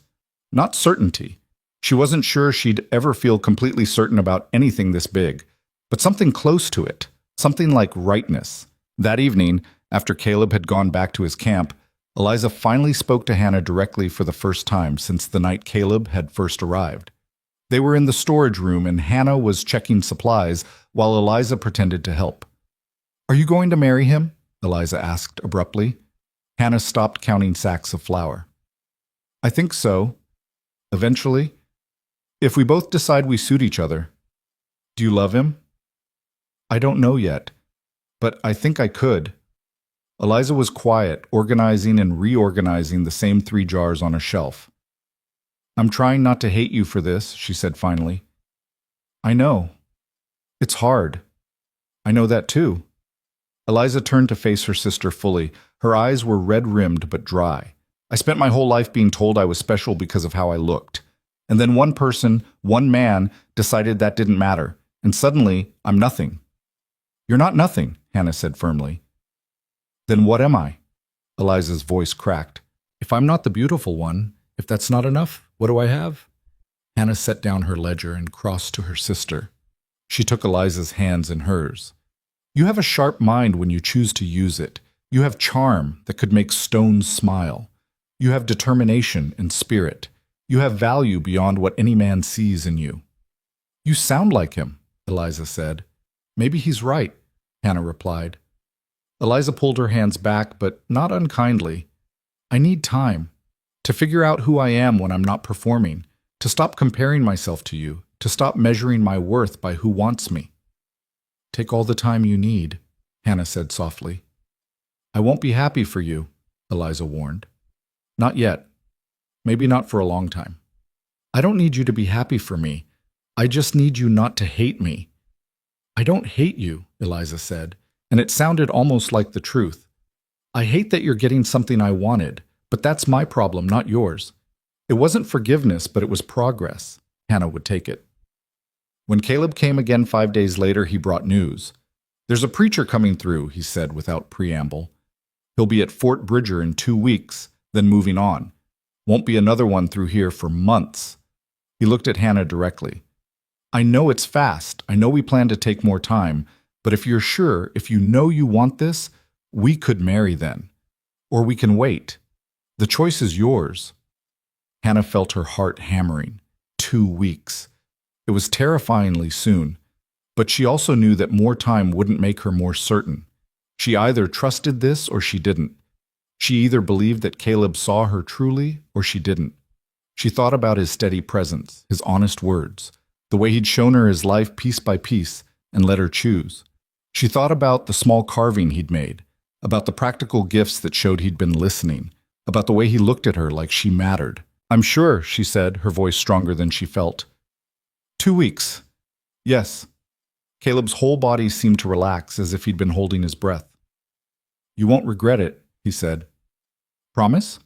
Not certainty. She wasn't sure she'd ever feel completely certain about anything this big, but something close to it, something like rightness. That evening, after Caleb had gone back to his camp, Eliza finally spoke to Hannah directly for the first time since the night Caleb had first arrived. They were in the storage room and Hannah was checking supplies while Eliza pretended to help. "Are you going to marry him?" Eliza asked abruptly. Hannah stopped counting sacks of flour. "I think so. Eventually. If we both decide we suit each other." "Do you love him?" "I don't know yet, but I think I could." Eliza was quiet, organizing and reorganizing the same 3 jars on a shelf. "I'm trying not to hate you for this," she said finally. "I know. It's hard." "I know that too." Eliza turned to face her sister fully. Her eyes were red-rimmed but dry. "I spent my whole life being told I was special because of how I looked. And then one person, one man, decided that didn't matter. And suddenly, I'm nothing." "You're not nothing," Hannah said firmly. "Then what am I?" Eliza's voice cracked. "If I'm not the beautiful one, if that's not enough, what do I have?" Hannah set down her ledger and crossed to her sister. She took Eliza's hands in hers. "You have a sharp mind when you choose to use it. You have charm that could make stones smile. You have determination and spirit. You have value beyond what any man sees in you." "You sound like him," Eliza said. "Maybe he's right. Hannah replied. Eliza pulled her hands back, but not unkindly. I need time to figure out who I am when I'm not performing, to stop comparing myself to you, to stop measuring my worth by who wants me. Take all the time you need, Hannah said softly. I won't be happy for you, Eliza warned. Not yet. Maybe not for a long time. I don't need you to be happy for me. I just need you not to hate me. I don't hate you, Eliza said, and it sounded almost like the truth. I hate that you're getting something I wanted, but that's my problem, not yours. It wasn't forgiveness, but it was progress. Hannah would take it. When Caleb came again 5 days later, he brought news. There's a preacher coming through, he said without preamble. He'll be at Fort Bridger in 2 weeks, then moving on. Won't be another one through here for months. He looked at Hannah directly. I know it's fast. I know we plan to take more time. But if you're sure, if you know you want this, we could marry then. Or we can wait. The choice is yours. Hannah felt her heart hammering. 2 weeks. It was terrifyingly soon. But she also knew that more time wouldn't make her more certain. She either trusted this or she didn't. She either believed that Caleb saw her truly or she didn't. She thought about his steady presence, his honest words, the way he'd shown her his life piece by piece and let her choose. She thought about the small carving he'd made, about the practical gifts that showed he'd been listening, about the way he looked at her like she mattered. I'm sure, she said, her voice stronger than she felt. 2 weeks. Yes. Caleb's whole body seemed to relax as if he'd been holding his breath. You won't regret it, he said. Promise?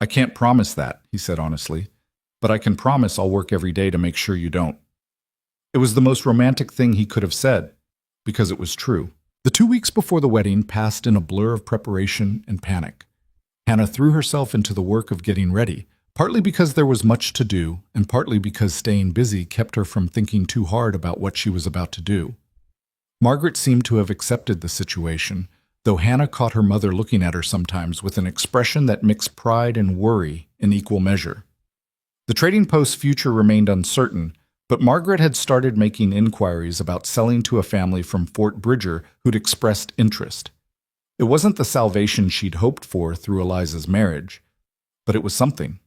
I can't promise that, he said honestly, but I can promise I'll work every day to make sure you don't. It was the most romantic thing he could have said, because it was true. The 2 weeks before the wedding passed in a blur of preparation and panic. Hannah threw herself into the work of getting ready, partly because there was much to do, and partly because staying busy kept her from thinking too hard about what she was about to do. Margaret seemed to have accepted the situation, though Hannah caught her mother looking at her sometimes with an expression that mixed pride and worry in equal measure. The trading post's future remained uncertain, but Margaret had started making inquiries about selling to a family from Fort Bridger who'd expressed interest. It wasn't the salvation she'd hoped for through Eliza's marriage, but it was something.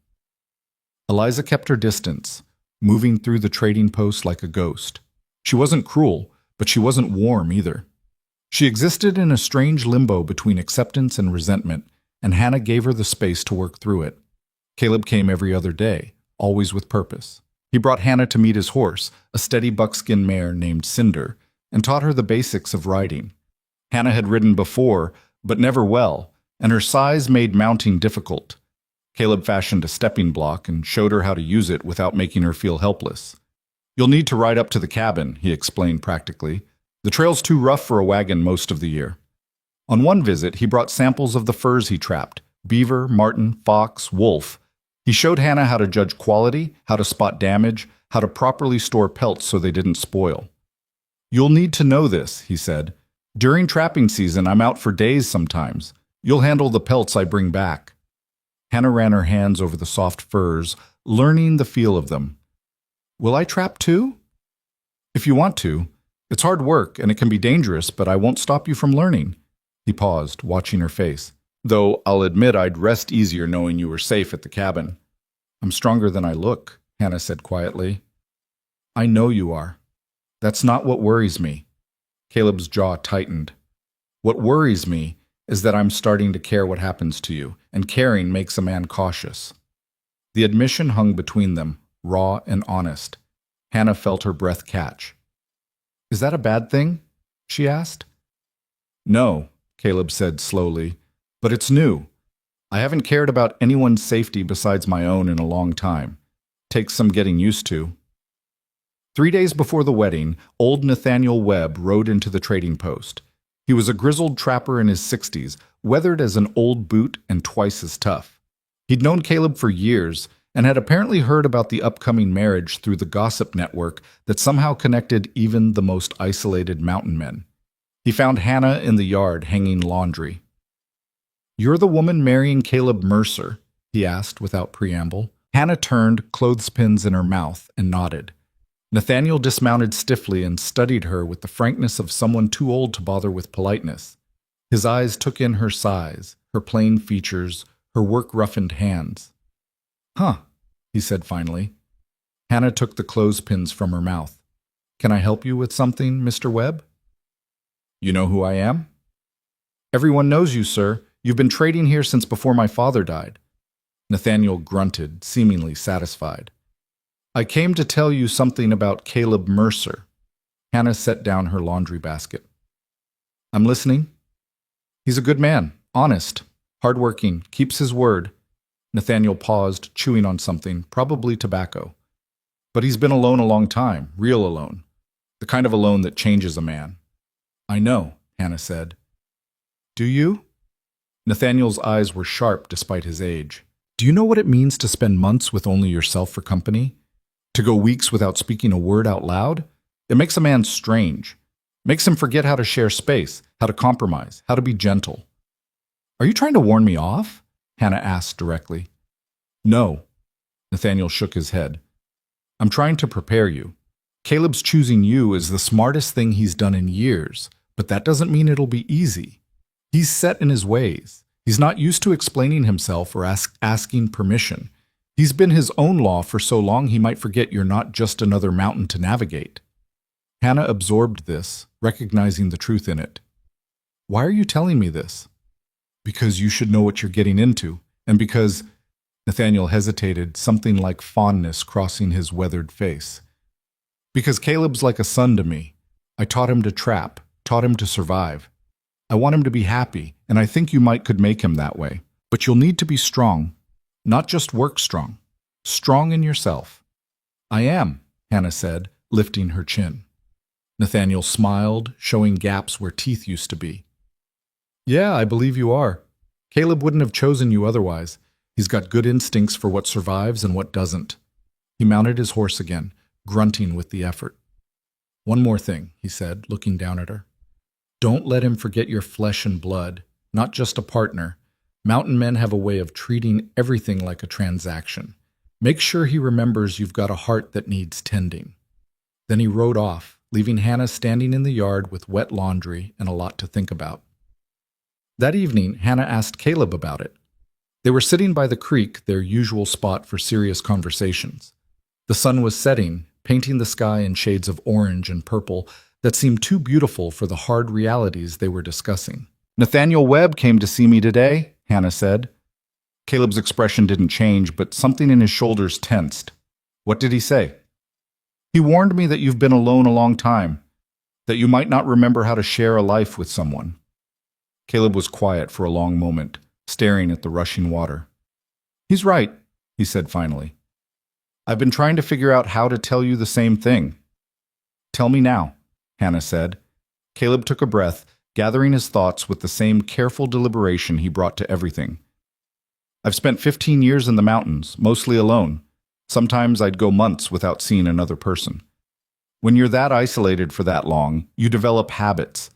Eliza kept her distance, moving through the trading post like a ghost. She wasn't cruel, but she wasn't warm either. She existed in a strange limbo between acceptance and resentment, and Hannah gave her the space to work through it. Caleb came every other day, always with purpose. He brought Hannah to meet his horse, a steady buckskin mare named Cinder, and taught her the basics of riding. Hannah had ridden before, but never well, and her size made mounting difficult. Caleb fashioned a stepping block and showed her how to use it without making her feel helpless. You'll need to ride up to the cabin, he explained practically. The trail's too rough for a wagon most of the year. On one visit, he brought samples of the furs he trapped: beaver, marten, fox, wolf. He showed Hannah how to judge quality, how to spot damage, how to properly store pelts so they didn't spoil. You'll need to know this, he said. During trapping season, I'm out for days sometimes. You'll handle the pelts I bring back. Hannah ran her hands over the soft furs, learning the feel of them. Will I trap too? If you want to. It's hard work, and it can be dangerous, but I won't stop you from learning. He paused, watching her face. Though I'll admit I'd rest easier knowing you were safe at the cabin. I'm stronger than I look, Hannah said quietly. I know you are. That's not what worries me. Caleb's jaw tightened. What worries me is that I'm starting to care what happens to you, and caring makes a man cautious. The admission hung between them, raw and honest. Hannah felt her breath catch. Is that a bad thing? She asked. No, Caleb said slowly, but it's new. I haven't cared about anyone's safety besides my own in a long time. Takes some getting used to. 3 days before the wedding, old Nathaniel Webb rode into the trading post. He was a grizzled trapper in his 60s, weathered as an old boot and twice as tough. He'd known Caleb for years and had apparently heard about the upcoming marriage through the gossip network that somehow connected even the most isolated mountain men. He found Hannah in the yard hanging laundry. You're the woman marrying Caleb Mercer? He asked without preamble. Hannah turned, clothespins in her mouth, and nodded. Nathaniel dismounted stiffly and studied her with the frankness of someone too old to bother with politeness. His eyes took in her size, her plain features, her work-roughened hands. "Huh," he said finally. Hannah took the clothespins from her mouth. "Can I help you with something, Mr. Webb?" "You know who I am?" "Everyone knows you, sir. You've been trading here since before my father died." Nathaniel grunted, seemingly satisfied. "I came to tell you something about Caleb Mercer." Hannah set down her laundry basket. "I'm listening." "He's a good man, honest, hardworking, keeps his word." Nathaniel paused, chewing on something, probably tobacco. "But he's been alone a long time, real alone. The kind of alone that changes a man." "I know," Hannah said. "Do you?" Nathaniel's eyes were sharp despite his age. "Do you know what it means to spend months with only yourself for company? To go weeks without speaking a word out loud? It makes a man strange. Makes him forget how to share space, how to compromise, how to be gentle." "Are you trying to warn me off?" Hannah asked directly. "No." Nathaniel shook his head. "I'm trying to prepare you. Caleb's choosing you is the smartest thing he's done in years, but that doesn't mean it'll be easy. He's set in his ways. He's not used to explaining himself or asking permission. He's been his own law for so long he might forget you're not just another mountain to navigate." Hannah absorbed this, recognizing the truth in it. "Why are you telling me this?" "Because you should know what you're getting into, and because—" Nathaniel hesitated, something like fondness crossing his weathered face. "Because Caleb's like a son to me. I taught him to trap, taught him to survive. I want him to be happy, and I think you could make him that way. But you'll need to be strong, not just work strong. Strong in yourself." "I am," Hannah said, lifting her chin. Nathaniel smiled, showing gaps where teeth used to be. "Yeah, I believe you are. Caleb wouldn't have chosen you otherwise. He's got good instincts for what survives and what doesn't." He mounted his horse again, grunting with the effort. "One more thing," he said, looking down at her. "Don't let him forget your flesh and blood, not just a partner. Mountain men have a way of treating everything like a transaction. Make sure he remembers you've got a heart that needs tending." Then he rode off, leaving Hannah standing in the yard with wet laundry and a lot to think about. That evening, Hannah asked Caleb about it. They were sitting by the creek, their usual spot for serious conversations. The sun was setting, painting the sky in shades of orange and purple that seemed too beautiful for the hard realities they were discussing. "Nathaniel Webb came to see me today," Hannah said. Caleb's expression didn't change, but something in his shoulders tensed. "What did he say?" "He warned me that you've been alone a long time, that you might not remember how to share a life with someone." Caleb was quiet for a long moment, staring at the rushing water. "He's right," he said finally. "I've been trying to figure out how to tell you the same thing." "Tell me now," Hannah said. Caleb took a breath, gathering his thoughts with the same careful deliberation he brought to everything. "I've spent 15 years in the mountains, mostly alone. Sometimes I'd go months without seeing another person. When you're that isolated for that long, you develop habits.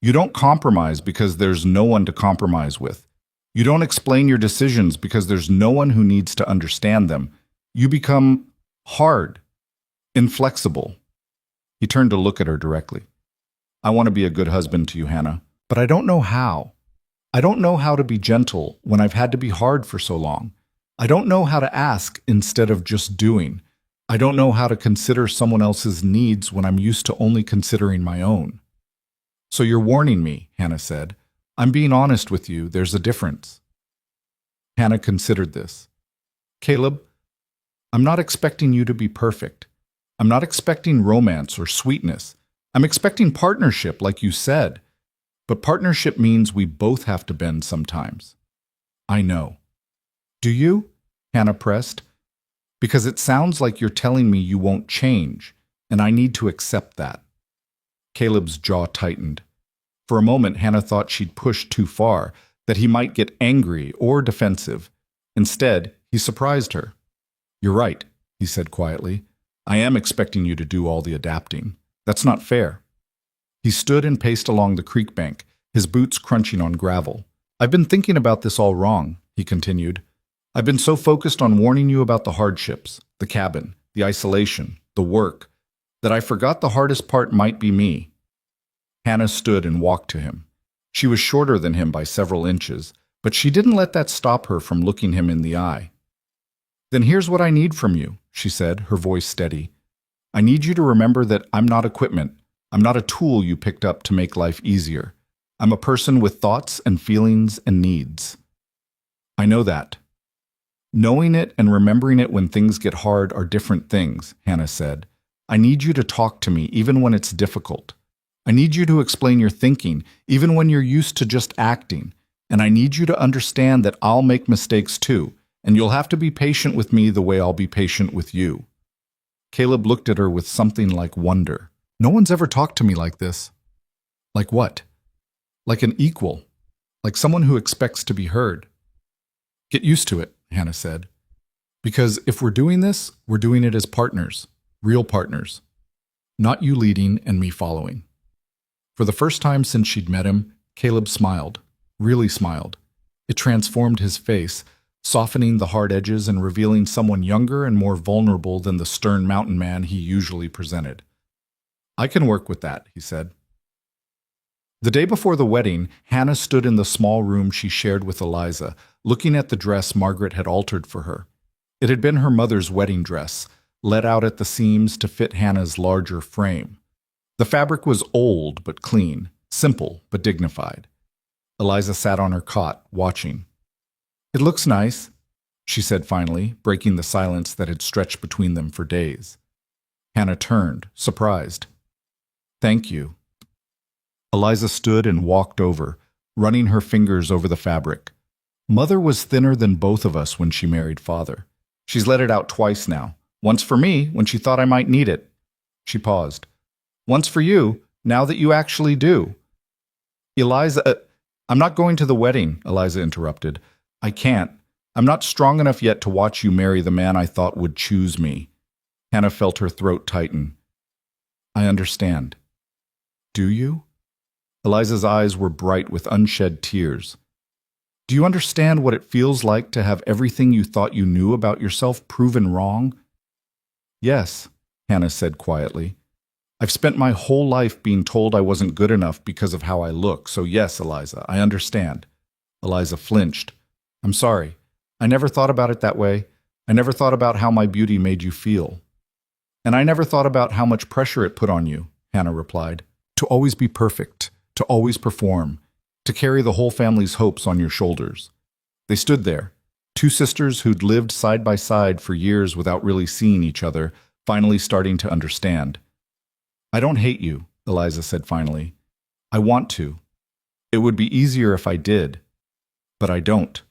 You don't compromise because there's no one to compromise with. You don't explain your decisions because there's no one who needs to understand them. You become hard, inflexible." He turned to look at her directly. "I want to be a good husband to you, Hannah, but I don't know how. I don't know how to be gentle when I've had to be hard for so long. I don't know how to ask instead of just doing. I don't know how to consider someone else's needs when I'm used to only considering my own." "So you're warning me," Hannah said. "I'm being honest with you. There's a difference." Hannah considered this. "Caleb, I'm not expecting you to be perfect. I'm not expecting romance or sweetness. I'm expecting partnership, like you said. But partnership means we both have to bend sometimes." "I know." "Do you?" Hannah pressed. "Because it sounds like you're telling me you won't change, and I need to accept that." Caleb's jaw tightened. For a moment, Hannah thought she'd pushed too far, that he might get angry or defensive. Instead, he surprised her. "You're right," he said quietly. "I am expecting you to do all the adapting. That's not fair." He stood and paced along the creek bank, his boots crunching on gravel. "I've been thinking about this all wrong," he continued. "I've been so focused on warning you about the hardships, the cabin, the isolation, the work, That I forgot the hardest part might be me. Hannah stood and walked to him. She was shorter than him by several inches, but she didn't let that stop her from looking him in the eye. Then here's what I need from you, she said, her voice steady. I need you to remember that I'm not equipment. I'm not a tool you picked up to make life easier. I'm a person with thoughts and feelings and needs. I know that. Knowing it and remembering it when things get hard are different things, Hannah said. I need you to talk to me even when it's difficult. I need you to explain your thinking even when you're used to just acting. And I need you to understand that I'll make mistakes too, and you'll have to be patient with me the way I'll be patient with you. Caleb looked at her with something like wonder. No one's ever talked to me like this. Like what? Like an equal. Like someone who expects to be heard. Get used to it, Hannah said. Because if we're doing this, we're doing it as partners. Real partners. Not you leading and me following. For the first time since she'd met him, Caleb smiled. Really smiled. It transformed his face, softening the hard edges and revealing someone younger and more vulnerable than the stern mountain man he usually presented. I can work with that, he said. The day before the wedding, Hannah stood in the small room she shared with Eliza, looking at the dress Margaret had altered for her. It had been her mother's wedding dress, let out at the seams to fit Hannah's larger frame. The fabric was old but clean, simple but dignified. Eliza sat on her cot, watching. It looks nice, she said finally, breaking the silence that had stretched between them for days. Hannah turned, surprised. Thank you. Eliza stood and walked over, running her fingers over the fabric. Mother was thinner than both of us when she married Father. She's let it out twice now. Once for me, when she thought I might need it. She paused. Once for you, now that you actually do. Eliza, I'm not going to the wedding, Eliza interrupted. I can't. I'm not strong enough yet to watch you marry the man I thought would choose me. Hannah felt her throat tighten. I understand. Do you? Eliza's eyes were bright with unshed tears. Do you understand what it feels like to have everything you thought you knew about yourself proven wrong? Yes, Hannah said quietly. I've spent my whole life being told I wasn't good enough because of how I look, so yes, Eliza, I understand. Eliza flinched. I'm sorry. I never thought about it that way. I never thought about how my beauty made you feel. And I never thought about how much pressure it put on you, Hannah replied. To always be perfect, to always perform, to carry the whole family's hopes on your shoulders. They stood there, two sisters who'd lived side by side for years without really seeing each other, finally starting to understand. I don't hate you, Eliza said finally. I want to. It would be easier if I did, but I don't.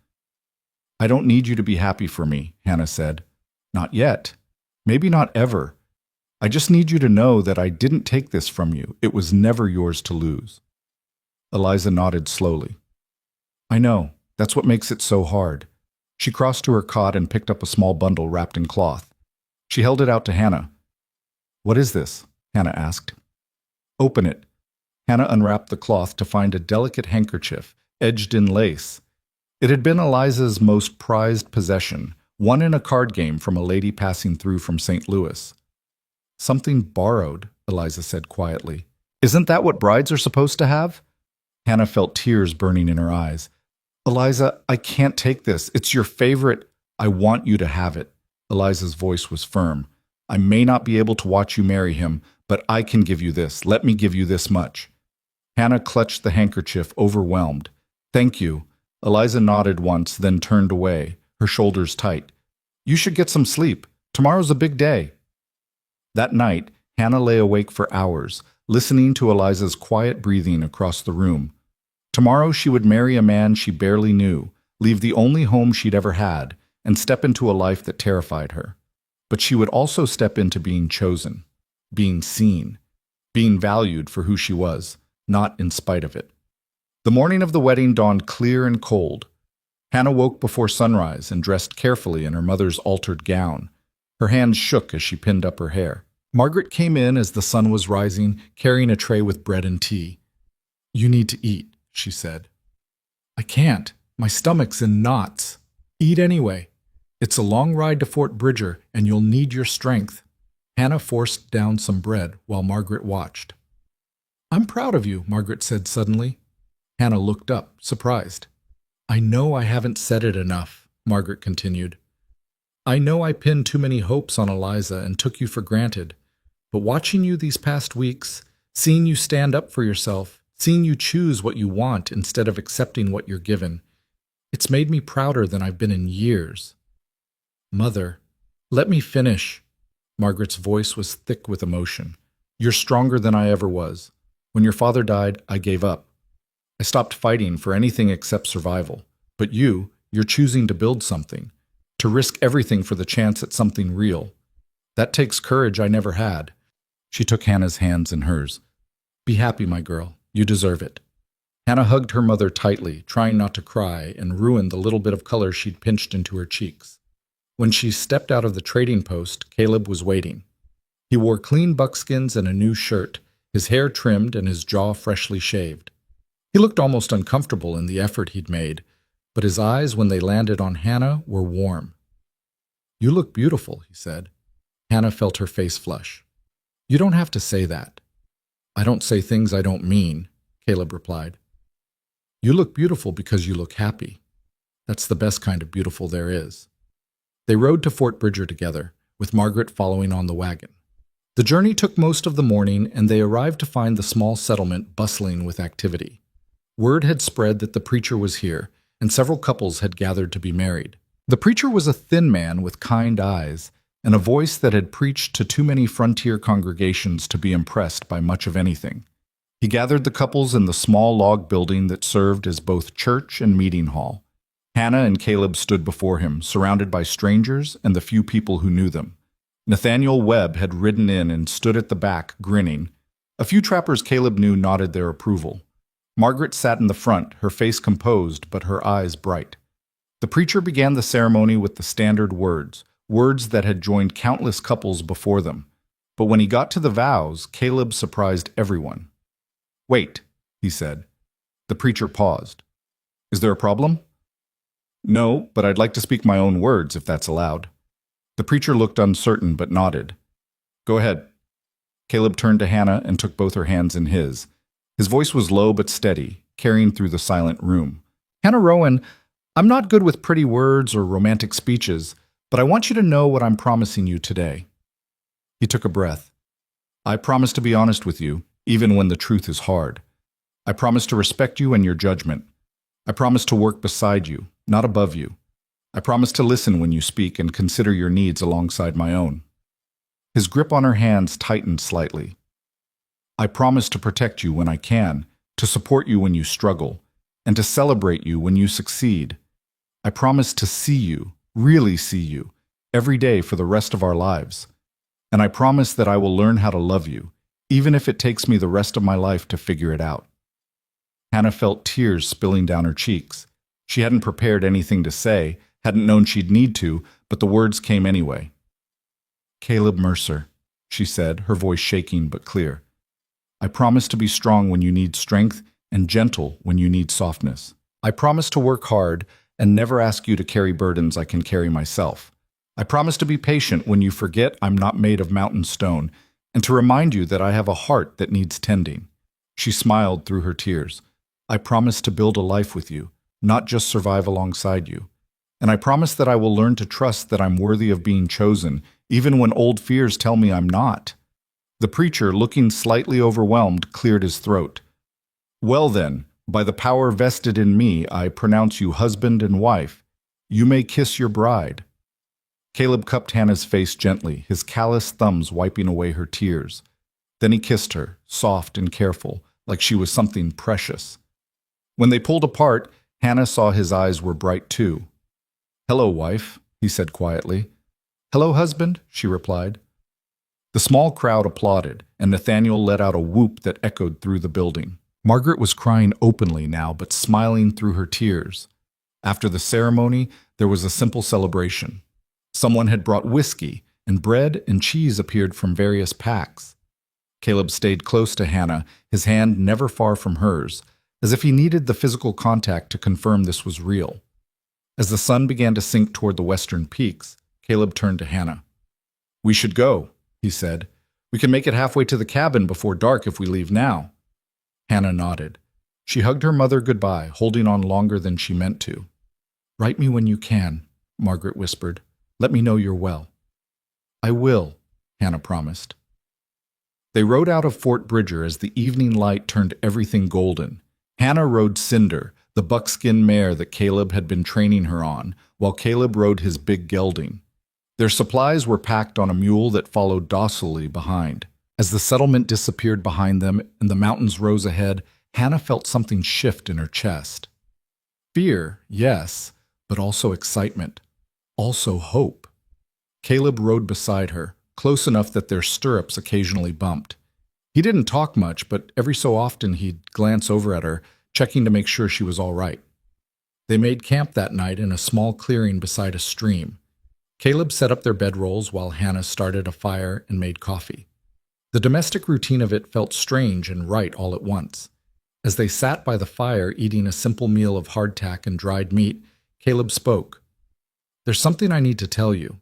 I don't need you to be happy for me, Hannah said. Not yet. Maybe not ever. I just need you to know that I didn't take this from you. It was never yours to lose. Eliza nodded slowly. I know. That's what makes it so hard. She crossed to her cot and picked up a small bundle wrapped in cloth. She held it out to Hannah. What is this? Hannah asked. Open it. Hannah unwrapped the cloth to find a delicate handkerchief, edged in lace. It had been Eliza's most prized possession, won in a card game from a lady passing through from St. Louis. Something borrowed, Eliza said quietly. Isn't that what brides are supposed to have? Hannah felt tears burning in her eyes. Eliza, I can't take this. It's your favorite. I want you to have it. Eliza's voice was firm. I may not be able to watch you marry him, but I can give you this. Let me give you this much. Hannah clutched the handkerchief, overwhelmed. Thank you. Eliza nodded once, then turned away, her shoulders tight. You should get some sleep. Tomorrow's a big day. That night, Hannah lay awake for hours, listening to Eliza's quiet breathing across the room. Tomorrow she would marry a man she barely knew, leave the only home she'd ever had, and step into a life that terrified her. But she would also step into being chosen, being seen, being valued for who she was, not in spite of it. The morning of the wedding dawned clear and cold. Hannah woke before sunrise and dressed carefully in her mother's altered gown. Her hands shook as she pinned up her hair. Margaret came in as the sun was rising, carrying a tray with bread and tea. You need to eat, she said. I can't. My stomach's in knots. Eat anyway. It's a long ride to Fort Bridger, and you'll need your strength. Hannah forced down some bread while Margaret watched. "I'm proud of you," Margaret said suddenly. Hannah looked up, surprised. "I know I haven't said it enough," Margaret continued. "I know I pinned too many hopes on Eliza and took you for granted. But watching you these past weeks, seeing you stand up for yourself, seeing you choose what you want instead of accepting what you're given, it's made me prouder than I've been in years." "Mother, let me finish." Margaret's voice was thick with emotion. "You're stronger than I ever was. When your father died, I gave up. I stopped fighting for anything except survival. But you're choosing to build something, to risk everything for the chance at something real. That takes courage I never had." She took Hannah's hands in hers. "Be happy, my girl. You deserve it." Hannah hugged her mother tightly, trying not to cry and ruin the little bit of color she'd pinched into her cheeks. When she stepped out of the trading post, Caleb was waiting. He wore clean buckskins and a new shirt, his hair trimmed and his jaw freshly shaved. He looked almost uncomfortable in the effort he'd made, but his eyes, when they landed on Hannah, were warm. "You look beautiful," he said. Hannah felt her face flush. "You don't have to say that." "I don't say things I don't mean," Caleb replied. "You look beautiful because you look happy. That's the best kind of beautiful there is." They rode to Fort Bridger together, with Margaret following on the wagon. The journey took most of the morning, and they arrived to find the small settlement bustling with activity. Word had spread that the preacher was here, and several couples had gathered to be married. The preacher was a thin man with kind eyes, and a voice that had preached to too many frontier congregations to be impressed by much of anything. He gathered the couples in the small log building that served as both church and meeting hall. Hannah and Caleb stood before him, surrounded by strangers and the few people who knew them. Nathaniel Webb had ridden in and stood at the back, grinning. A few trappers Caleb knew nodded their approval. Margaret sat in the front, her face composed but her eyes bright. The preacher began the ceremony with the standard words that had joined countless couples before them. But when he got to the vows, Caleb surprised everyone. "Wait," he said. The preacher paused. "Is there a problem?" "No, but I'd like to speak my own words, if that's allowed." The preacher looked uncertain but nodded. "Go ahead." Caleb turned to Hannah and took both her hands in his. His voice was low but steady, carrying through the silent room. "Hannah Rowan, I'm not good with pretty words or romantic speeches, but I want you to know what I'm promising you today." He took a breath. "I promise to be honest with you, even when the truth is hard. I promise to respect you and your judgment. I promise to work beside you, not above you. I promise to listen when you speak and consider your needs alongside my own." His grip on her hands tightened slightly. "I promise to protect you when I can, to support you when you struggle, and to celebrate you when you succeed. I promise to see you, really see you, every day for the rest of our lives. And I promise that I will learn how to love you, even if it takes me the rest of my life to figure it out." Hannah felt tears spilling down her cheeks. She hadn't prepared anything to say, hadn't known she'd need to, but the words came anyway. "Caleb Mercer," she said, her voice shaking but clear. "I promise to be strong when you need strength and gentle when you need softness. I promise to work hard and never ask you to carry burdens I can carry myself. I promise to be patient when you forget I'm not made of mountain stone, and to remind you that I have a heart that needs tending." She smiled through her tears. "I promise to build a life with you, not just survive alongside you. And I promise that I will learn to trust that I'm worthy of being chosen, even when old fears tell me I'm not." The preacher, looking slightly overwhelmed, cleared his throat. "Well then, by the power vested in me, I pronounce you husband and wife. You may kiss your bride." Caleb cupped Hannah's face gently, his callous thumbs wiping away her tears. Then he kissed her, soft and careful, like she was something precious. When they pulled apart, Hannah saw his eyes were bright too. "Hello, wife," he said quietly. "Hello, husband," she replied. The small crowd applauded, and Nathaniel let out a whoop that echoed through the building. Margaret was crying openly now, but smiling through her tears. After the ceremony, there was a simple celebration. Someone had brought whiskey, and bread and cheese appeared from various packs. Caleb stayed close to Hannah, his hand never far from hers, as if he needed the physical contact to confirm this was real. As the sun began to sink toward the western peaks, Caleb turned to Hannah. "We should go. he said. "We can make it halfway to the cabin before dark if we leave now." Hannah nodded. She hugged her mother goodbye, holding on longer than she meant to. "Write me when you can," Margaret whispered. "Let me know you're well." "I will," Hannah promised. They rode out of Fort Bridger as the evening light turned everything golden. Hannah rode Cinder, the buckskin mare that Caleb had been training her on, while Caleb rode his big gelding. Their supplies were packed on a mule that followed docilely behind. As the settlement disappeared behind them and the mountains rose ahead, Hannah felt something shift in her chest. Fear, yes, but also excitement. Also hope. Caleb rode beside her, close enough that their stirrups occasionally bumped. He didn't talk much, but every so often he'd glance over at her, checking to make sure she was all right. They made camp that night in a small clearing beside a stream. Caleb set up their bedrolls while Hannah started a fire and made coffee. The domestic routine of it felt strange and right all at once. As they sat by the fire eating a simple meal of hardtack and dried meat, Caleb spoke. "There's something I need to tell you."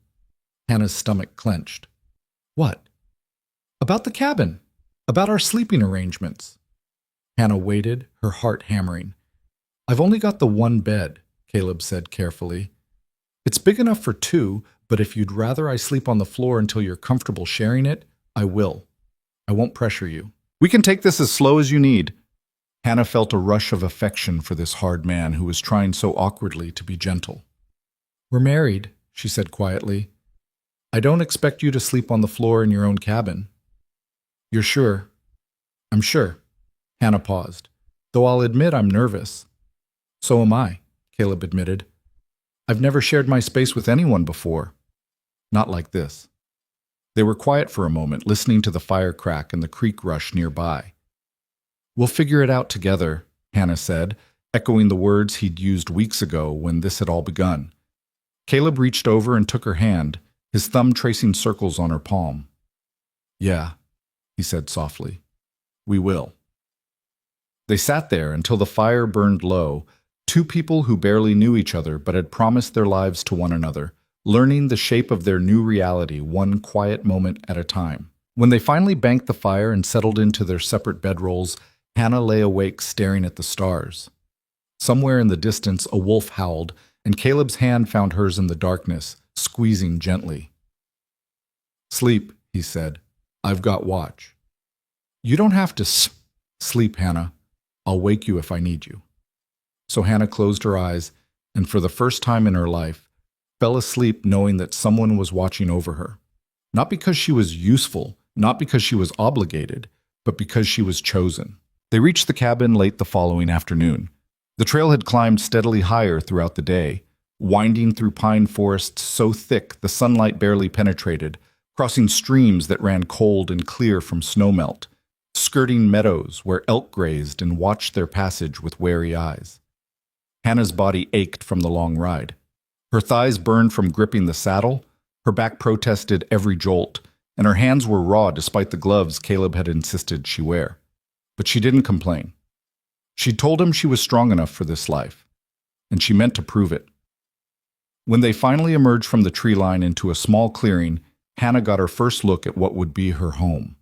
Hannah's stomach clenched. "What?" "About the cabin. About our sleeping arrangements." Hannah waited, her heart hammering. "I've only got the one bed," Caleb said carefully. "It's big enough for two, but if you'd rather I sleep on the floor until you're comfortable sharing it, I will. I won't pressure you. We can take this as slow as you need." Hannah felt a rush of affection for this hard man who was trying so awkwardly to be gentle. "We're married," she said quietly. "I don't expect you to sleep on the floor in your own cabin." "You're sure?" "I'm sure." Hannah paused. "Though I'll admit I'm nervous." "So am I," Caleb admitted. "I've never shared my space with anyone before. Not like this." They were quiet for a moment, listening to the fire crack and the creek rush nearby. "We'll figure it out together," Hannah said, echoing the words he'd used weeks ago when this had all begun. Caleb reached over and took her hand, his thumb tracing circles on her palm. "Yeah," he said softly. "We will." They sat there until the fire burned low, two people who barely knew each other but had promised their lives to one another, learning the shape of their new reality one quiet moment at a time. When they finally banked the fire and settled into their separate bedrolls, Hannah lay awake staring at the stars. Somewhere in the distance a wolf howled, and Caleb's hand found hers in the darkness, squeezing gently. "Sleep," he said. "I've got watch." "You don't have to sleep, Hannah. I'll wake you if I need you." So Hannah closed her eyes, and for the first time in her life, fell asleep knowing that someone was watching over her. Not because she was useful, not because she was obligated, but because she was chosen. They reached the cabin late the following afternoon. The trail had climbed steadily higher throughout the day, winding through pine forests so thick the sunlight barely penetrated, crossing streams that ran cold and clear from snowmelt, skirting meadows where elk grazed and watched their passage with wary eyes. Hannah's body ached from the long ride. Her thighs burned from gripping the saddle, her back protested every jolt, and her hands were raw despite the gloves Caleb had insisted she wear. But she didn't complain. She'd told him she was strong enough for this life, and she meant to prove it. When they finally emerged from the tree line into a small clearing, Hannah got her first look at what would be her home.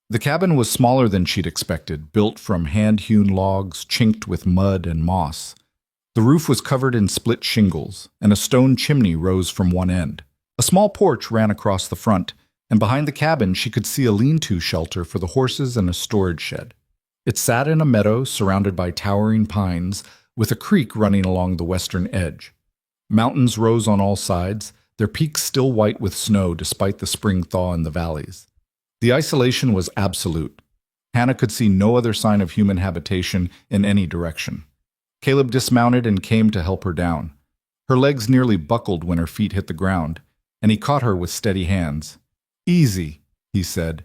The cabin was smaller than she'd expected, built from hand-hewn logs, chinked with mud and moss. The roof was covered in split shingles, and a stone chimney rose from one end. A small porch ran across the front, and behind the cabin she could see a lean-to shelter for the horses and a storage shed. It sat in a meadow surrounded by towering pines, with a creek running along the western edge. Mountains rose on all sides, their peaks still white with snow despite the spring thaw in the valleys. The isolation was absolute. Hannah could see no other sign of human habitation in any direction. Caleb dismounted and came to help her down. Her legs nearly buckled when her feet hit the ground, and he caught her with steady hands. "Easy," he said.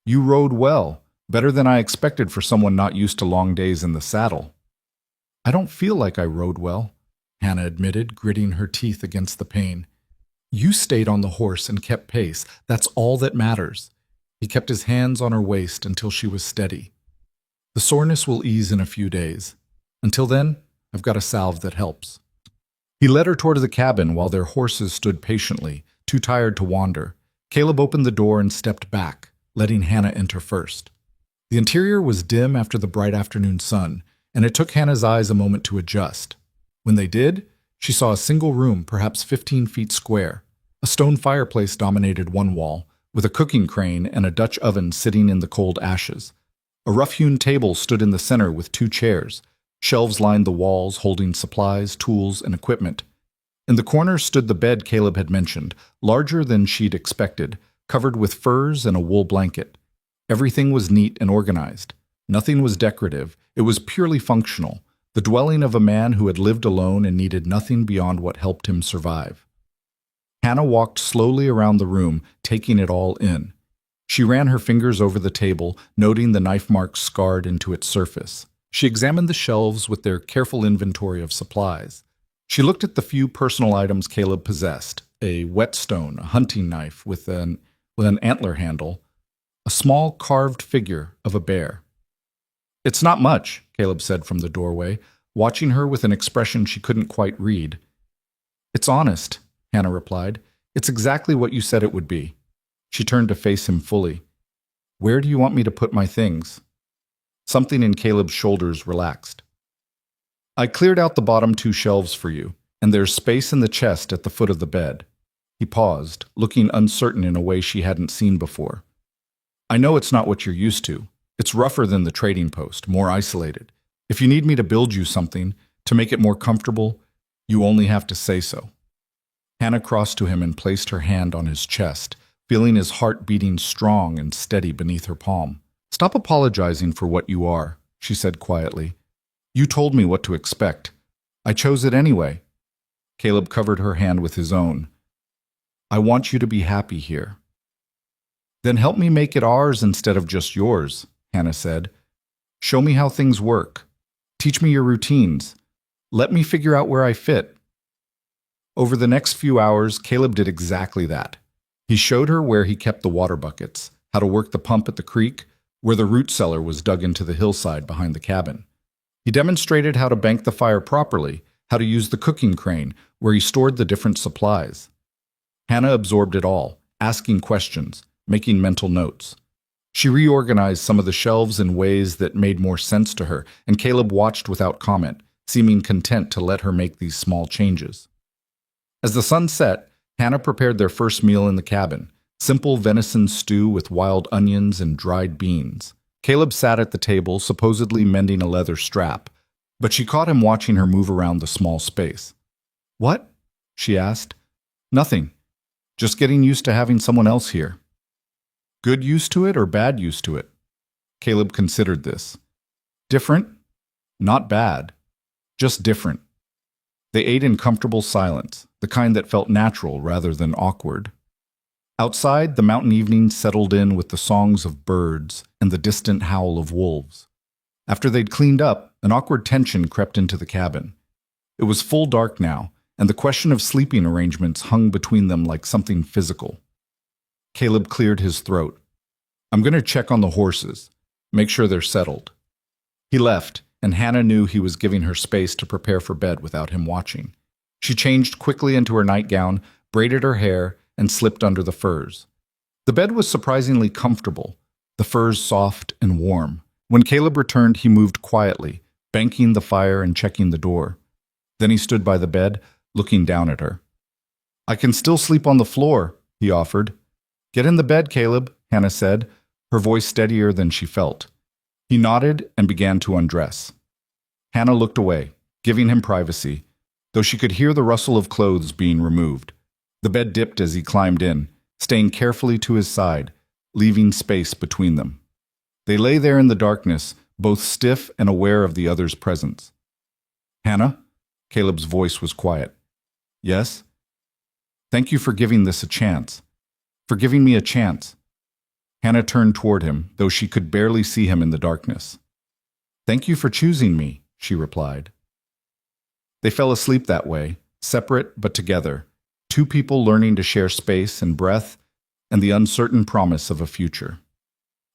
"You rode well, better than I expected for someone not used to long days in the saddle." "I don't feel like I rode well," Hannah admitted, gritting her teeth against the pain. "You stayed on the horse and kept pace. That's all that matters." He kept his hands on her waist until she was steady. "The soreness will ease in a few days. Until then, I've got a salve that helps." He led her toward the cabin while their horses stood patiently, too tired to wander. Caleb opened the door and stepped back, letting Hannah enter first. The interior was dim after the bright afternoon sun, and it took Hannah's eyes a moment to adjust. When they did, she saw a single room, perhaps 15 feet square. A stone fireplace dominated one wall, with a cooking crane and a Dutch oven sitting in the cold ashes. A rough-hewn table stood in the center with 2 chairs. Shelves lined the walls, holding supplies, tools, and equipment. In the corner stood the bed Caleb had mentioned, larger than she'd expected, covered with furs and a wool blanket. Everything was neat and organized. Nothing was decorative. It was purely functional, the dwelling of a man who had lived alone and needed nothing beyond what helped him survive. Hannah walked slowly around the room, taking it all in. She ran her fingers over the table, noting the knife marks scarred into its surface. She examined the shelves with their careful inventory of supplies. She looked at the few personal items Caleb possessed: a whetstone, a hunting knife with an antler handle, a small carved figure of a bear. "It's not much," Caleb said from the doorway, watching her with an expression she couldn't quite read. "It's honest," Hannah replied. "It's exactly what you said it would be." She turned to face him fully. "Where do you want me to put my things?" Something in Caleb's shoulders relaxed. "I cleared out the bottom 2 shelves for you, and there's space in the chest at the foot of the bed." He paused, looking uncertain in a way she hadn't seen before. "I know it's not what you're used to. It's rougher than the trading post, more isolated. If you need me to build you something, to make it more comfortable, you only have to say so." Hannah crossed to him and placed her hand on his chest, feeling his heart beating strong and steady beneath her palm. "Stop apologizing for what you are," she said quietly. "You told me what to expect. I chose it anyway." Caleb covered her hand with his own. "I want you to be happy here." "Then help me make it ours instead of just yours," Hannah said. "Show me how things work. Teach me your routines. Let me figure out where I fit." Over the next few hours, Caleb did exactly that. He showed her where he kept the water buckets, how to work the pump at the creek, where the root cellar was dug into the hillside behind the cabin. He demonstrated how to bank the fire properly, how to use the cooking crane, where he stored the different supplies. Hannah absorbed it all, asking questions, making mental notes. She reorganized some of the shelves in ways that made more sense to her, and Caleb watched without comment, seeming content to let her make these small changes. As the sun set, Hannah prepared their first meal in the cabin, simple venison stew with wild onions and dried beans. Caleb sat at the table, supposedly mending a leather strap, but she caught him watching her move around the small space. "What?" she asked. "Nothing. Just getting used to having someone else here." "Good used to it or bad used to it?" Caleb considered this. "Different? Not bad. Just different." They ate in comfortable silence, the kind that felt natural rather than awkward. Outside, the mountain evening settled in with the songs of birds and the distant howl of wolves. After they'd cleaned up, an awkward tension crept into the cabin. It was full dark now, and the question of sleeping arrangements hung between them like something physical. Caleb cleared his throat. "I'm going to check on the horses, make sure they're settled." He left, and Hannah knew he was giving her space to prepare for bed without him watching. She changed quickly into her nightgown, braided her hair, and slipped under the furs. The bed was surprisingly comfortable, the furs soft and warm. When Caleb returned, he moved quietly, banking the fire and checking the door. Then he stood by the bed, looking down at her. "I can still sleep on the floor," he offered. "Get in the bed, Caleb," Hannah said, her voice steadier than she felt. He nodded and began to undress. Hannah looked away, giving him privacy, though she could hear the rustle of clothes being removed. The bed dipped as he climbed in, staying carefully to his side, leaving space between them. They lay there in the darkness, both stiff and aware of the other's presence. "Hannah?" Caleb's voice was quiet. "Yes?" "Thank you for giving this a chance. For giving me a chance." Hannah turned toward him, though she could barely see him in the darkness. "Thank you for choosing me," she replied. They fell asleep that way, separate but together, 2 people learning to share space and breath and the uncertain promise of a future.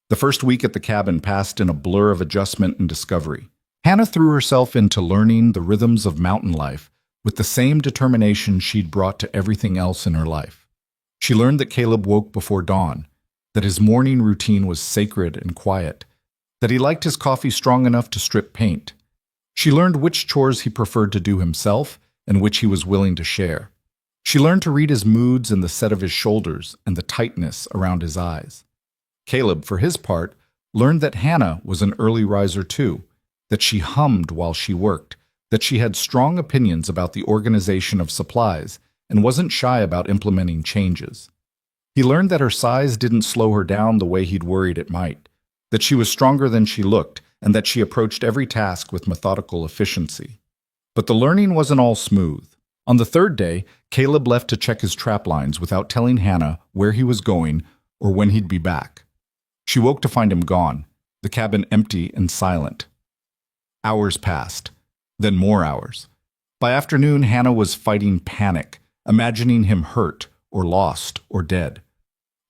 The first week at the cabin passed in a blur of adjustment and discovery. Hannah threw herself into learning the rhythms of mountain life with the same determination she'd brought to everything else in her life. She learned that Caleb woke before dawn, that his morning routine was sacred and quiet, that he liked his coffee strong enough to strip paint. She learned which chores he preferred to do himself and which he was willing to share. She learned to read his moods in the set of his shoulders and the tightness around his eyes. Caleb, for his part, learned that Hannah was an early riser too, that she hummed while she worked, that she had strong opinions about the organization of supplies and wasn't shy about implementing changes. He learned that her size didn't slow her down the way he'd worried it might, that she was stronger than she looked, and that she approached every task with methodical efficiency. But the learning wasn't all smooth. On the third day, Caleb left to check his trap lines without telling Hannah where he was going or when he'd be back. She woke to find him gone, the cabin empty and silent. Hours passed, then more hours. By afternoon, Hannah was fighting panic, imagining him hurt or lost or dead.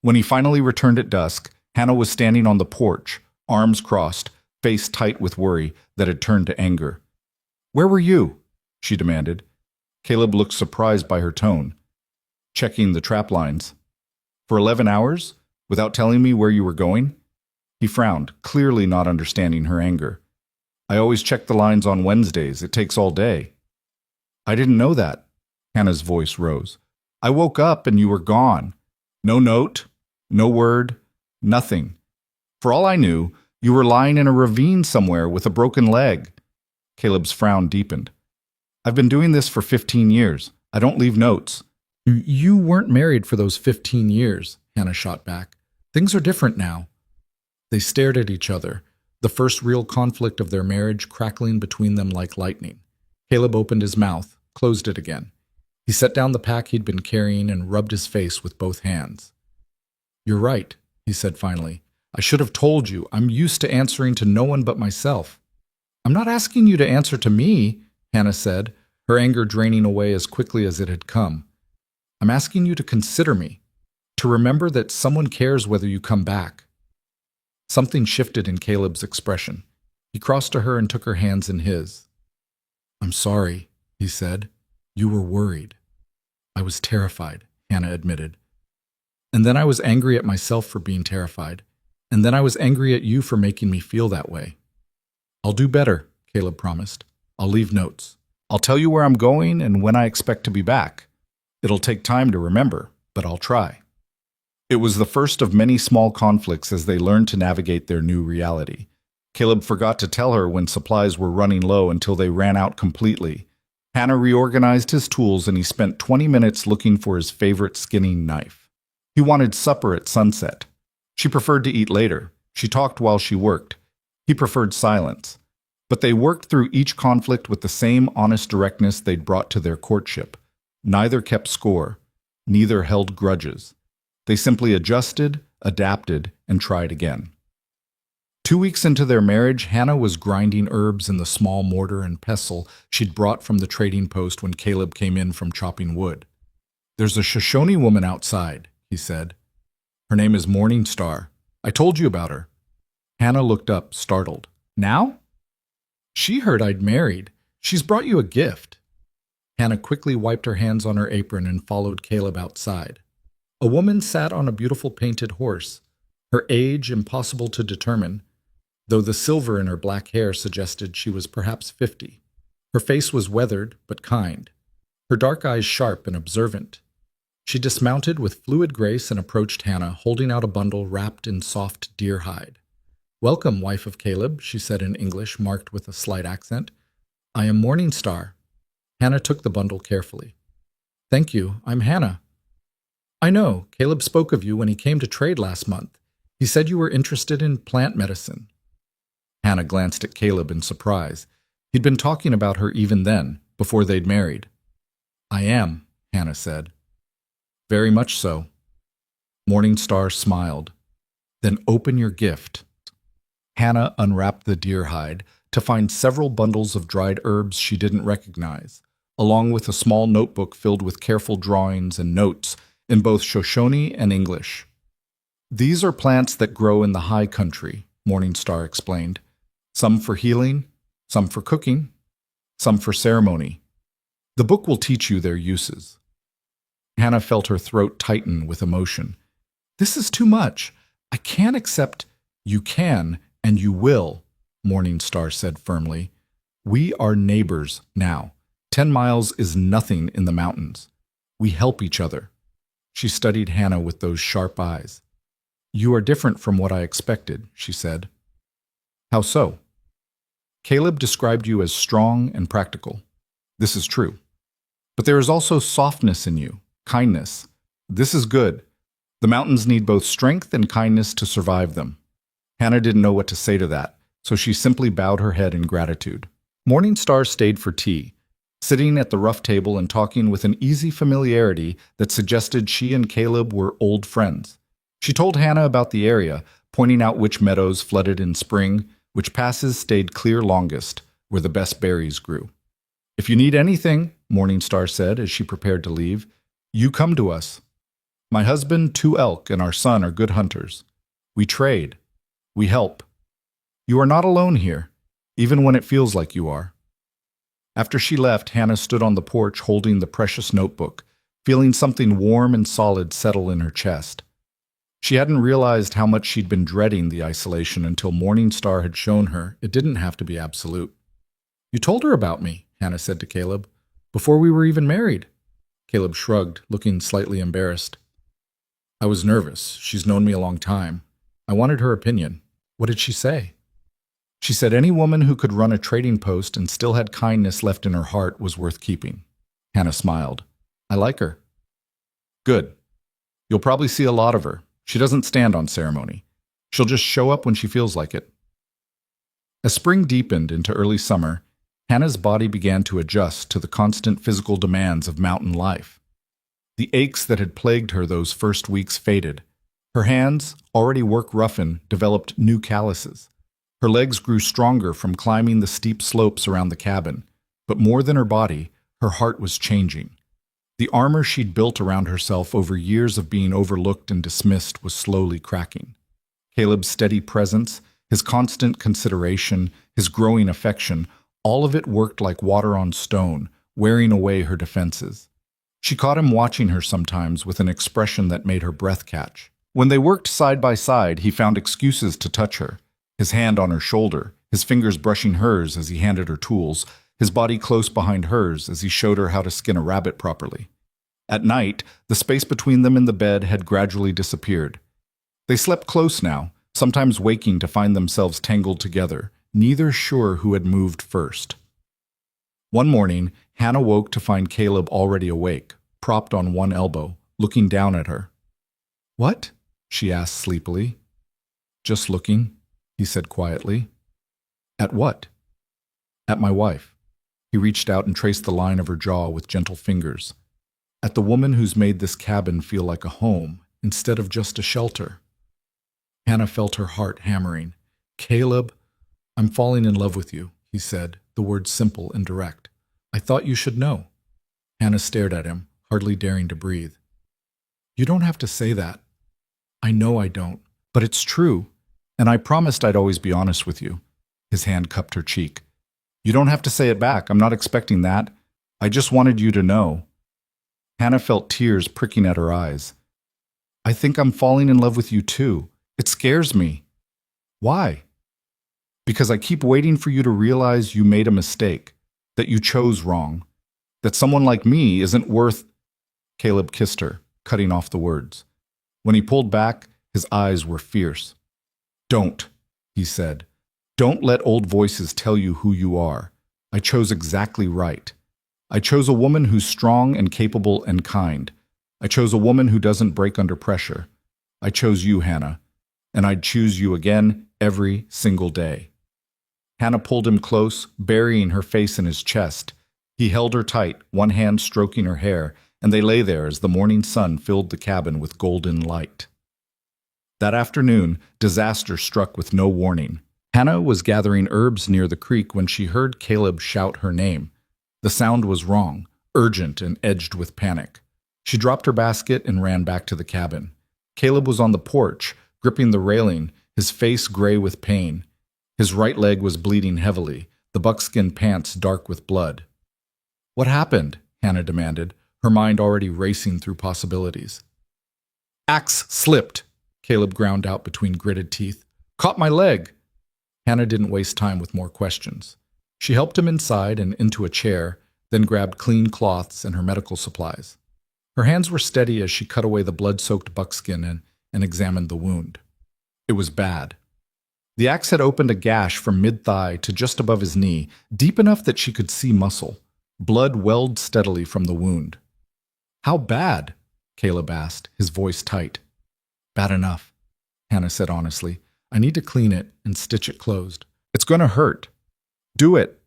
When he finally returned at dusk, Hannah was standing on the porch, arms crossed, face tight with worry that had turned to anger. "Where were you?" she demanded. Caleb looked surprised by her tone. "Checking the trap lines." "For 11 hours? Without telling me where you were going?" He frowned, clearly not understanding her anger. "I always check the lines on Wednesdays. It takes all day." "I didn't know that." Hannah's voice rose. "I woke up and you were gone. No note, no word, nothing. For all I knew, you were lying in a ravine somewhere with a broken leg." Caleb's frown deepened. "I've been doing this for 15 years. I don't leave notes." "You weren't married for those 15 years, Hannah shot back. "Things are different now." They stared at each other, the first real conflict of their marriage crackling between them like lightning. Caleb opened his mouth, closed it again. He set down the pack he'd been carrying and rubbed his face with both hands. "You're right," he said finally. "I should have told you. I'm used to answering to no one but myself." "I'm not asking you to answer to me," Hannah said, her anger draining away as quickly as it had come. "I'm asking you to consider me, to remember that someone cares whether you come back." Something shifted in Caleb's expression. He crossed to her and took her hands in his. "I'm sorry," he said. "You were worried." "I was terrified," Hannah admitted. "And then I was angry at myself for being terrified. And then I was angry at you for making me feel that way." "I'll do better," Caleb promised. "I'll leave notes. I'll tell you where I'm going and when I expect to be back. It'll take time to remember, but I'll try." It was the first of many small conflicts as they learned to navigate their new reality. Caleb forgot to tell her when supplies were running low until they ran out completely. Hannah reorganized his tools and he spent 20 minutes looking for his favorite skinning knife. He wanted supper at sunset. She preferred to eat later. She talked while she worked. He preferred silence. But they worked through each conflict with the same honest directness they'd brought to their courtship. Neither kept score. Neither held grudges. They simply adjusted, adapted, and tried again. 2 weeks into their marriage, Hannah was grinding herbs in the small mortar and pestle she'd brought from the trading post when Caleb came in from chopping wood. "There's a Shoshone woman outside," he said. "Her name is Morning Star. I told you about her." Hannah looked up, startled. "Now?" "She heard I'd married. She's brought you a gift." Hannah quickly wiped her hands on her apron and followed Caleb outside. A woman sat on a beautiful painted horse, her age impossible to determine, though the silver in her black hair suggested she was perhaps 50. Her face was weathered but kind, her dark eyes sharp and observant. She dismounted with fluid grace and approached Hannah, holding out a bundle wrapped in soft deer hide. "Welcome, wife of Caleb," she said in English, marked with a slight accent. "I am Morning Star." Hannah took the bundle carefully. "Thank you, I'm Hannah." "I know, Caleb spoke of you when he came to trade last month. He said you were interested in plant medicine." Hannah glanced at Caleb in surprise. He'd been talking about her even then, before they'd married. "I am," Hannah said. "Very much so." Morning Star smiled. "Then open your gift." Hannah unwrapped the deer hide to find several bundles of dried herbs she didn't recognize, along with a small notebook filled with careful drawings and notes in both Shoshone and English. "These are plants that grow in the high country," Morning Star explained. "Some for healing, some for cooking, some for ceremony. The book will teach you their uses." Hannah felt her throat tighten with emotion. This is too much. I can't accept. You can, and you will, Morningstar said firmly. We are neighbors now. 10 miles is nothing in the mountains. We help each other. She studied Hannah with those sharp eyes. You are different from what I expected, she said. How so? Caleb described you as strong and practical. This is true. But there is also softness in you, kindness. This is good. The mountains need both strength and kindness to survive them. Hannah didn't know what to say to that, so she simply bowed her head in gratitude. Morningstar stayed for tea, sitting at the rough table and talking with an easy familiarity that suggested she and Caleb were old friends. She told Hannah about the area, pointing out which meadows flooded in spring, which passes stayed clear longest, where the best berries grew. If you need anything, Morningstar said as she prepared to leave, you come to us. My husband, 2 elk, and our son are good hunters. We trade. We help. You are not alone here, even when it feels like you are. After she left, Hannah stood on the porch holding the precious notebook, feeling something warm and solid settle in her chest. She hadn't realized how much she'd been dreading the isolation until Morningstar had shown her it didn't have to be absolute. You told her about me, Hannah said to Caleb, before we were even married. Caleb shrugged, looking slightly embarrassed. I was nervous. She's known me a long time. I wanted her opinion. What did she say? She said any woman who could run a trading post and still had kindness left in her heart was worth keeping. Hannah smiled. I like her. Good. You'll probably see a lot of her. She doesn't stand on ceremony. She'll just show up when she feels like it. As spring deepened into early summer, Hannah's body began to adjust to the constant physical demands of mountain life. The aches that had plagued her those first weeks faded. Her hands, already work-roughened, developed new calluses. Her legs grew stronger from climbing the steep slopes around the cabin, but more than her body, her heart was changing. The armor she'd built around herself over years of being overlooked and dismissed was slowly cracking. Caleb's steady presence, his constant consideration, his growing affection, all of it worked like water on stone, wearing away her defenses. She caught him watching her sometimes with an expression that made her breath catch. When they worked side by side, he found excuses to touch her, his hand on her shoulder, his fingers brushing hers as he handed her tools, his body close behind hers as he showed her how to skin a rabbit properly. At night, the space between them in the bed had gradually disappeared. They slept close now, sometimes waking to find themselves tangled together, neither sure who had moved first. One morning, Hannah woke to find Caleb already awake, propped on one elbow, looking down at her. What? She asked sleepily. Just looking, he said quietly. At what? At my wife. He reached out and traced the line of her jaw with gentle fingers. At the woman who's made this cabin feel like a home instead of just a shelter. Hannah felt her heart hammering. Caleb, I'm falling in love with you, he said, the words simple and direct. I thought you should know. Hannah stared at him, hardly daring to breathe. You don't have to say that. I know I don't, but it's true, and I promised I'd always be honest with you. His hand cupped her cheek. You don't have to say it back. I'm not expecting that. I just wanted you to know. Hannah felt tears pricking at her eyes. I think I'm falling in love with you too. It scares me. Why? Because I keep waiting for you to realize you made a mistake, that you chose wrong, that someone like me isn't worth... Caleb kissed her, cutting off the words. When he pulled back, his eyes were fierce. Don't, he said. Don't let old voices tell you who you are. I chose exactly right. I chose a woman who's strong and capable and kind. I chose a woman who doesn't break under pressure. I chose you, Hannah, and I'd choose you again every single day. Hannah pulled him close, burying her face in his chest. He held her tight, one hand stroking her hair, and they lay there as the morning sun filled the cabin with golden light. That afternoon, disaster struck with no warning. Hannah was gathering herbs near the creek when she heard Caleb shout her name. The sound was wrong, urgent and edged with panic. She dropped her basket and ran back to the cabin. Caleb was on the porch, gripping the railing, his face gray with pain. His right leg was bleeding heavily, the buckskin pants dark with blood. What happened? Hannah demanded, her mind already racing through possibilities. Axe slipped, Caleb ground out between gritted teeth. Caught my leg. Hannah didn't waste time with more questions. She helped him inside and into a chair, then grabbed clean cloths and her medical supplies. Her hands were steady as she cut away the blood-soaked buckskin and examined the wound. It was bad. The axe had opened a gash from mid-thigh to just above his knee, deep enough that she could see muscle. Blood welled steadily from the wound. How bad? Caleb asked, his voice tight. Bad enough, Hannah said honestly. I need to clean it and stitch it closed. It's going to hurt. Do it.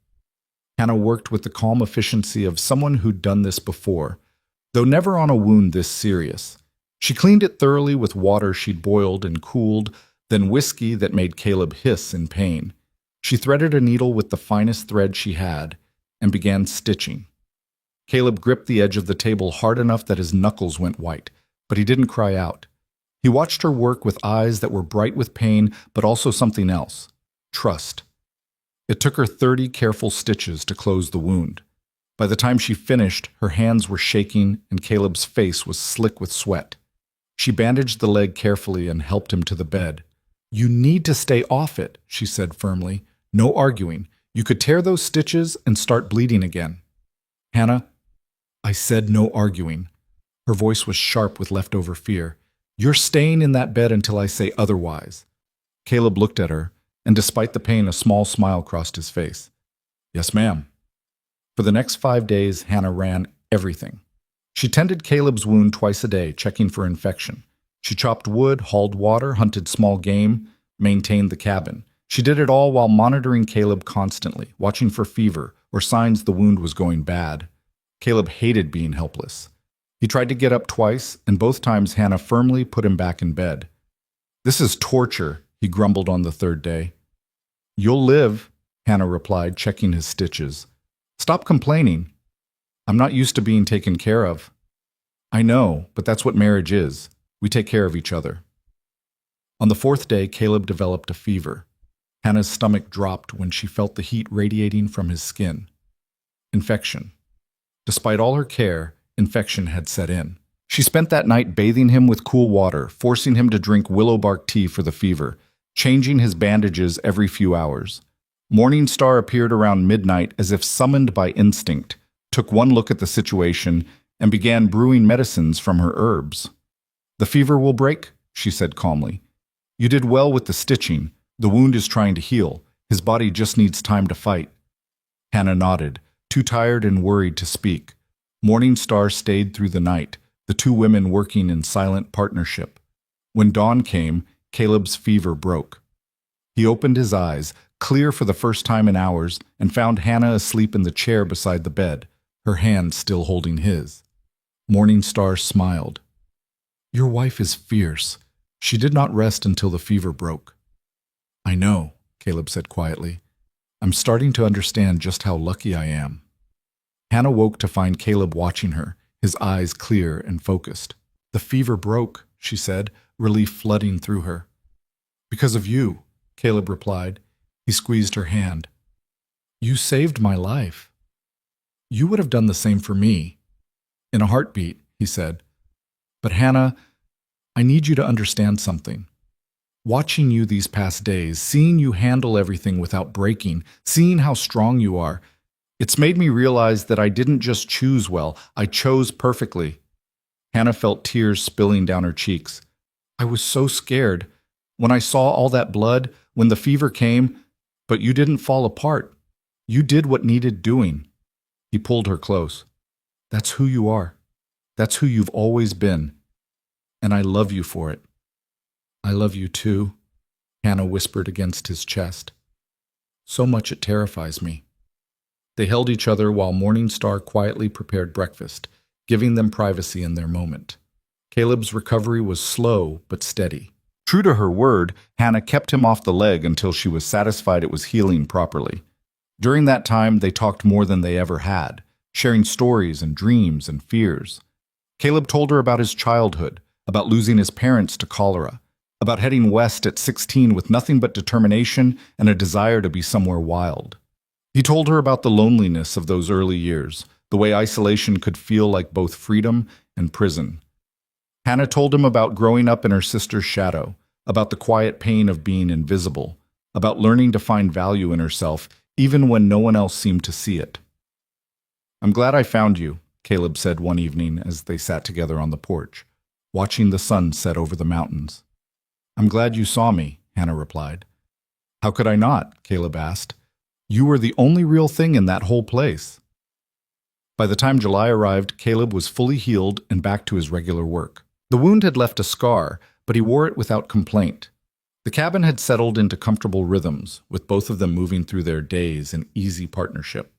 Hannah worked with the calm efficiency of someone who'd done this before, though never on a wound this serious. She cleaned it thoroughly with water she'd boiled and cooled, then whiskey that made Caleb hiss in pain. She threaded a needle with the finest thread she had and began stitching. Caleb gripped the edge of the table hard enough that his knuckles went white, but he didn't cry out. He watched her work with eyes that were bright with pain, but also something else: trust. It took her 30 careful stitches to close the wound. By the time she finished, her hands were shaking and Caleb's face was slick with sweat. She bandaged the leg carefully and helped him to the bed. You need to stay off it, she said firmly. No arguing. You could tear those stitches and start bleeding again. Hannah, I said no arguing. Her voice was sharp with leftover fear. You're staying in that bed until I say otherwise. Caleb looked at her, and despite the pain, a small smile crossed his face. Yes, ma'am. For the next 5 days, Hannah ran everything. She tended Caleb's wound twice a day, checking for infection. She chopped wood, hauled water, hunted small game, maintained the cabin. She did it all while monitoring Caleb constantly, watching for fever or signs the wound was going bad. Caleb hated being helpless. He tried to get up twice, and both times Hannah firmly put him back in bed. This is torture, he grumbled on the third day. You'll live, Hannah replied, checking his stitches. Stop complaining. I'm not used to being taken care of. I know, but that's what marriage is. We take care of each other. On the fourth day, Caleb developed a fever. Hannah's stomach dropped when she felt the heat radiating from his skin. Infection. Despite all her care, infection had set in. She spent that night bathing him with cool water, forcing him to drink willow bark tea for the fever, changing his bandages every few hours. Morning Star appeared around midnight as if summoned by instinct, took one look at the situation, and began brewing medicines from her herbs. The fever will break, she said calmly. You did well with the stitching. The wound is trying to heal. His body just needs time to fight. Hannah nodded, too tired and worried to speak. Morning Star stayed through the night, the two women working in silent partnership. When dawn came, Caleb's fever broke. He opened his eyes, clear for the first time in hours, and found Hannah asleep in the chair beside the bed, her hand still holding his. Morning Star smiled. Your wife is fierce. She did not rest until the fever broke. I know, Caleb said quietly. I'm starting to understand just how lucky I am. Hannah woke to find Caleb watching her, his eyes clear and focused. The fever broke, she said, relief flooding through her. Because of you, Caleb replied. He squeezed her hand. You saved my life. You would have done the same for me. In a heartbeat, he said. But Hannah, I need you to understand something. Watching you these past days, seeing you handle everything without breaking, seeing how strong you are, it's made me realize that I didn't just choose well, I chose perfectly. Hannah felt tears spilling down her cheeks. I was so scared. When I saw all that blood, when the fever came, but you didn't fall apart. You did what needed doing. He pulled her close. That's who you are. That's who you've always been. And I love you for it. I love you too, Hannah whispered against his chest. So much it terrifies me. They held each other while Morning Star quietly prepared breakfast, giving them privacy in their moment. Caleb's recovery was slow but steady. True to her word, Hannah kept him off the leg until she was satisfied it was healing properly. During that time, they talked more than they ever had, sharing stories and dreams and fears. Caleb told her about his childhood, about losing his parents to cholera, about heading west at 16 with nothing but determination and a desire to be somewhere wild. He told her about the loneliness of those early years, the way isolation could feel like both freedom and prison. Hannah told him about growing up in her sister's shadow, about the quiet pain of being invisible, about learning to find value in herself even when no one else seemed to see it. "I'm glad I found you," Caleb said one evening as they sat together on the porch, watching the sun set over the mountains. "I'm glad you saw me," Hannah replied. "How could I not?" Caleb asked. "You were the only real thing in that whole place." By the time July arrived, Caleb was fully healed and back to his regular work. The wound had left a scar, but he wore it without complaint. The cabin had settled into comfortable rhythms, with both of them moving through their days in easy partnership.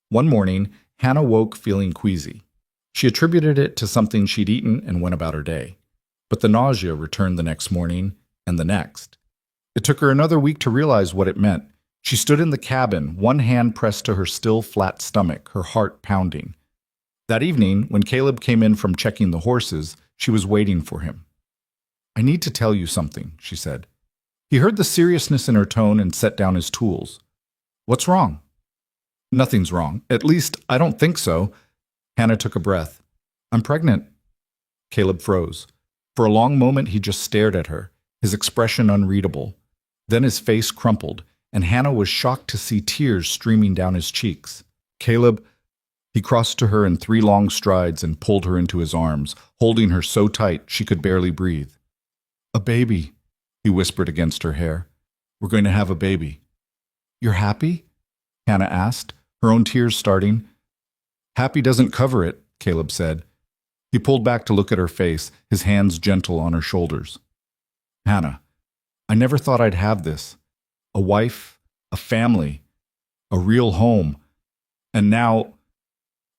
One morning, Hannah woke feeling queasy. She attributed it to something she'd eaten and went about her day. But the nausea returned the next morning, and the next. It took her another week to realize what it meant. She stood in the cabin, one hand pressed to her still flat stomach, her heart pounding. That evening, when Caleb came in from checking the horses, she was waiting for him. "I need to tell you something," she said. He heard the seriousness in her tone and set down his tools. "What's wrong?" "Nothing's wrong. At least, I don't think so." Hannah took a breath. "I'm pregnant." Caleb froze. For a long moment, he just stared at her, his expression unreadable. Then his face crumpled, and Hannah was shocked to see tears streaming down his cheeks. "Caleb," he crossed to her in 3 long strides and pulled her into his arms, holding her so tight she could barely breathe. "A baby," he whispered against her hair. "We're going to have a baby." "You're happy?" Hannah asked, her own tears starting. "Happy doesn't cover it," Caleb said. He pulled back to look at her face, his hands gentle on her shoulders. "Hannah, I never thought I'd have this. A wife, a family, a real home. And now—"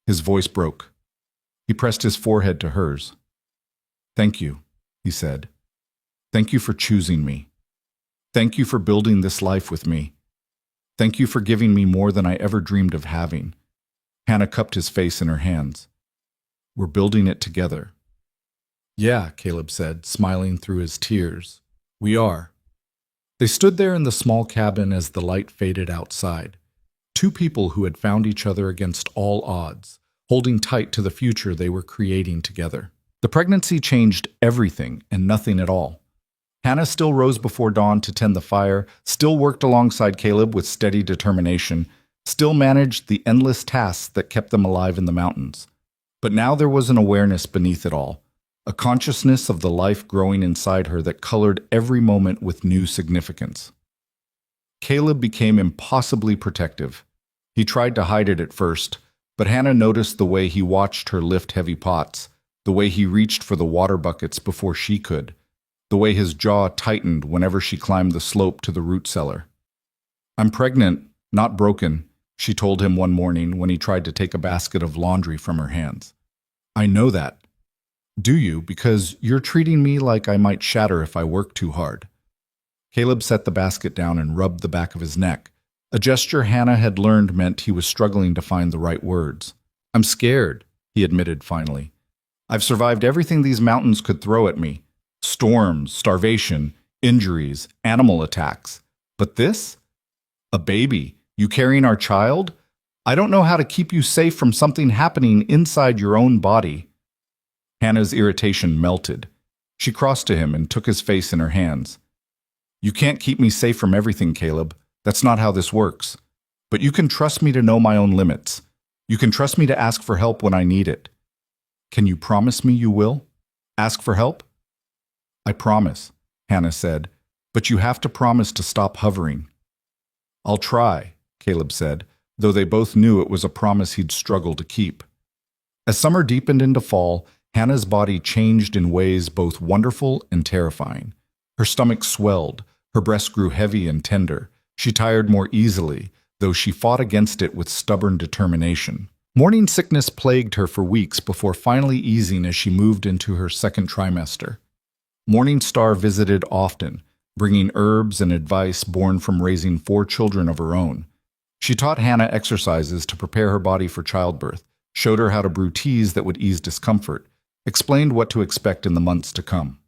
His voice broke. He pressed his forehead to hers. "Thank you," he said. "Thank you for choosing me. Thank you for building this life with me. Thank you for giving me more than I ever dreamed of having." Hannah cupped his face in her hands. "We're building it together." "Yeah," Caleb said, smiling through his tears. "We are." They stood there in the small cabin as the light faded outside. 2 people who had found each other against all odds, holding tight to the future they were creating together. The pregnancy changed everything and nothing at all. Hannah still rose before dawn to tend the fire, still worked alongside Caleb with steady determination, still managed the endless tasks that kept them alive in the mountains. But now there was an awareness beneath it all, a consciousness of the life growing inside her that colored every moment with new significance. Caleb became impossibly protective. He tried to hide it at first, but Hannah noticed the way he watched her lift heavy pots, the way he reached for the water buckets before she could, the way his jaw tightened whenever she climbed the slope to the root cellar. "I'm pregnant, not broken," she told him one morning when he tried to take a basket of laundry from her hands. "I know that." "Do you? Because you're treating me like I might shatter if I work too hard." Caleb set the basket down and rubbed the back of his neck, a gesture Hannah had learned meant he was struggling to find the right words. "I'm scared," he admitted finally. "I've survived everything these mountains could throw at me. Storms, starvation, injuries, animal attacks. But this? A baby, you carrying our child? I don't know how to keep you safe from something happening inside your own body." Hannah's irritation melted. She crossed to him and took his face in her hands. "You can't keep me safe from everything, Caleb. That's not how this works. But you can trust me to know my own limits. You can trust me to ask for help when I need it. Can you promise me you will? Ask for help?" "I promise," Hannah said, "but you have to promise to stop hovering." "I'll try," Caleb said, though they both knew it was a promise he'd struggle to keep. As summer deepened into fall, Hannah's body changed in ways both wonderful and terrifying. Her stomach swelled, her breasts grew heavy and tender. She tired more easily, though she fought against it with stubborn determination. Morning sickness plagued her for weeks before finally easing as she moved into her 2nd trimester. Morning Star visited often, bringing herbs and advice born from raising 4 children of her own. She taught Hannah exercises to prepare her body for childbirth, showed her how to brew teas that would ease discomfort, explained what to expect in the months to come.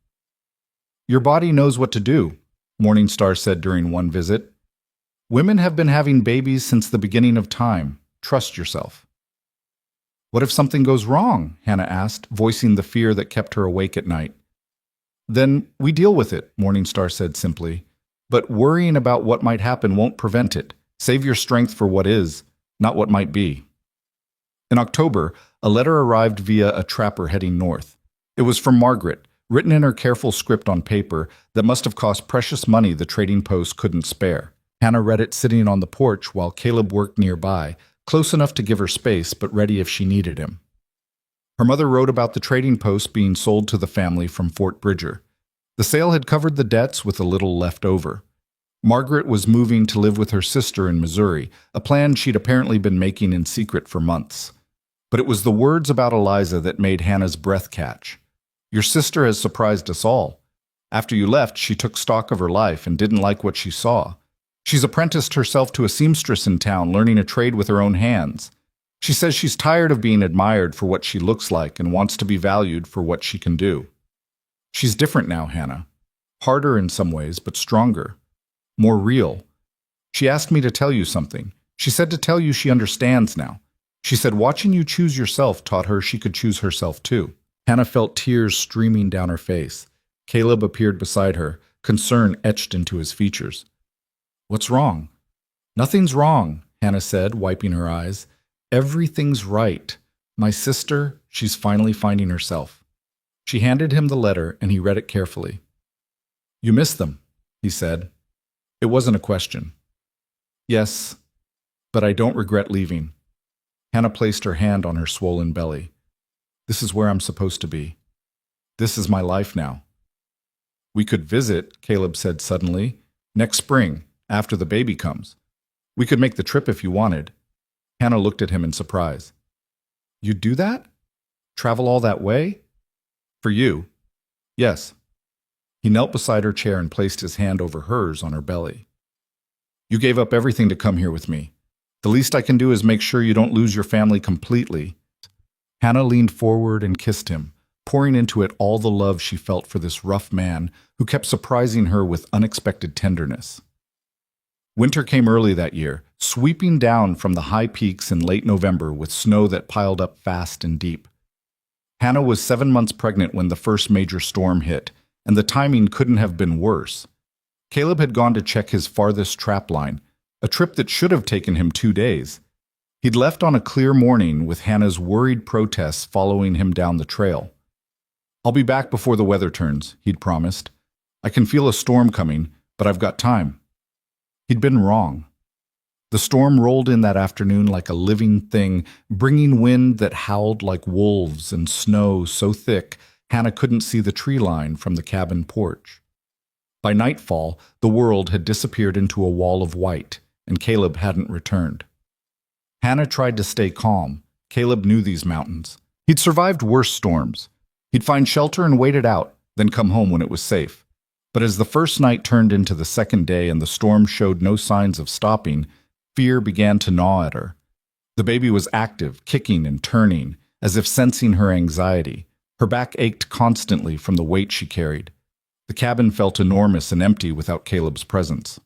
"Your body knows what to do," Morning Star said during one visit. "Women have been having babies since the beginning of time. Trust yourself." What if something goes wrong? Hannah asked, voicing the fear that kept her awake at night. Then we deal with it, Morningstar said simply. But worrying about what might happen won't prevent it. Save your strength for what is, not what might be. In October, a letter arrived via a trapper heading north. It was from Margaret, written in her careful script on paper that must have cost precious money the trading post couldn't spare. Hannah read it sitting on the porch while Caleb worked nearby, close enough to give her space but ready if she needed him. Her mother wrote about the trading post being sold to the family from Fort Bridger. The sale had covered the debts with a little left over. Margaret was moving to live with her sister in Missouri, a plan she'd apparently been making in secret for months. But it was the words about Eliza that made Hannah's breath catch. Your sister has surprised us all. After you left, she took stock of her life and didn't like what she saw. She's apprenticed herself to a seamstress in town, learning a trade with her own hands. She says she's tired of being admired for what she looks like and wants to be valued for what she can do. She's different now, Hannah. Harder in some ways, but stronger. More real. She asked me to tell you something. She said to tell you she understands now. She said watching you choose yourself taught her she could choose herself too. Hannah felt tears streaming down her face. Caleb appeared beside her, concern etched into his features. What's wrong? Nothing's wrong, Hannah said, wiping her eyes. Everything's right. My sister, she's finally finding herself. She handed him the letter, and he read it carefully. You miss them, he said. It wasn't a question. Yes, but I don't regret leaving. Hannah placed her hand on her swollen belly. This is where I'm supposed to be. This is my life now. We could visit, Caleb said suddenly, next spring, after the baby comes. We could make the trip if you wanted. Hannah looked at him in surprise. You'd do that? Travel all that way? For you? Yes. He knelt beside her chair and placed his hand over hers on her belly. You gave up everything to come here with me. The least I can do is make sure you don't lose your family completely. Hannah leaned forward and kissed him, pouring into it all the love she felt for this rough man who kept surprising her with unexpected tenderness. Winter came early that year, sweeping down from the high peaks in late November with snow that piled up fast and deep. Hannah was 7 months pregnant when the first major storm hit, and the timing couldn't have been worse. Caleb had gone to check his farthest trap line, a trip that should have taken him 2 days. He'd left on a clear morning with Hannah's worried protests following him down the trail. I'll be back before the weather turns, he'd promised. I can feel a storm coming, but I've got time. He'd been wrong. The storm rolled in that afternoon like a living thing, bringing wind that howled like wolves and snow so thick Hannah couldn't see the tree line from the cabin porch. By nightfall, the world had disappeared into a wall of white, and Caleb hadn't returned. Hannah tried to stay calm. Caleb knew these mountains. He'd survived worse storms. He'd find shelter and wait it out, then come home when it was safe. But as the first night turned into the second day and the storm showed no signs of stopping, fear began to gnaw at her. The baby was active, kicking and turning, as if sensing her anxiety. Her back ached constantly from the weight she carried. The cabin felt enormous and empty without Caleb's presence.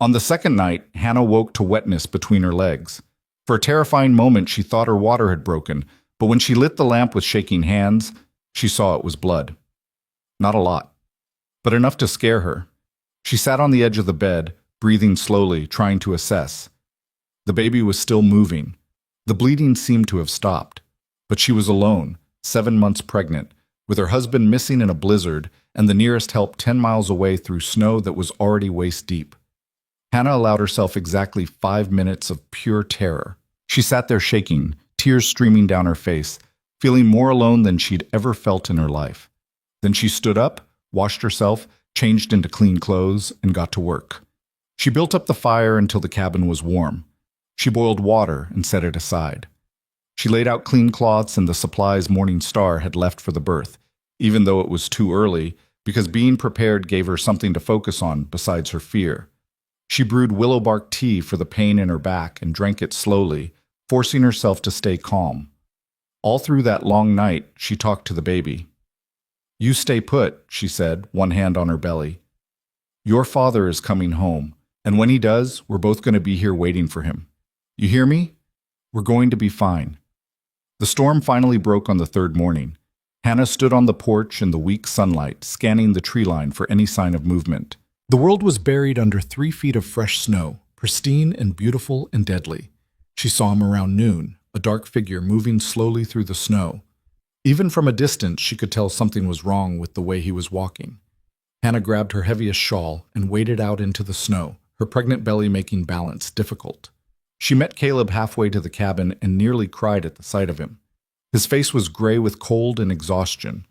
On the second night, Hannah woke to wetness between her legs. For a terrifying moment, she thought her water had broken, but when she lit the lamp with shaking hands, she saw it was blood. Not a lot, but enough to scare her. She sat on the edge of the bed, breathing slowly, trying to assess. The baby was still moving. The bleeding seemed to have stopped, but she was alone, 7 months pregnant, with her husband missing in a blizzard and the nearest help 10 miles away through snow that was already waist-deep. Hannah allowed herself exactly 5 minutes of pure terror. She sat there shaking, tears streaming down her face, feeling more alone than she'd ever felt in her life. Then she stood up, washed herself, changed into clean clothes, and got to work. She built up the fire until the cabin was warm. She boiled water and set it aside. She laid out clean cloths and the supplies Morningstar had left for the birth, even though it was too early, because being prepared gave her something to focus on besides her fear. She brewed willow bark tea for the pain in her back and drank it slowly, forcing herself to stay calm. All through that long night, she talked to the baby. You stay put, she said, one hand on her belly. Your father is coming home, and when he does, we're both going to be here waiting for him. You hear me? We're going to be fine. The storm finally broke on the third morning. Hannah stood on the porch in the weak sunlight, scanning the tree line for any sign of movement. The world was buried under 3 feet of fresh snow, pristine and beautiful and deadly. She saw him around noon, a dark figure moving slowly through the snow. Even from a distance, she could tell something was wrong with the way he was walking. Hannah grabbed her heaviest shawl and waded out into the snow, her pregnant belly making balance difficult. She met Caleb halfway to the cabin and nearly cried at the sight of him. His face was gray with cold and exhaustion.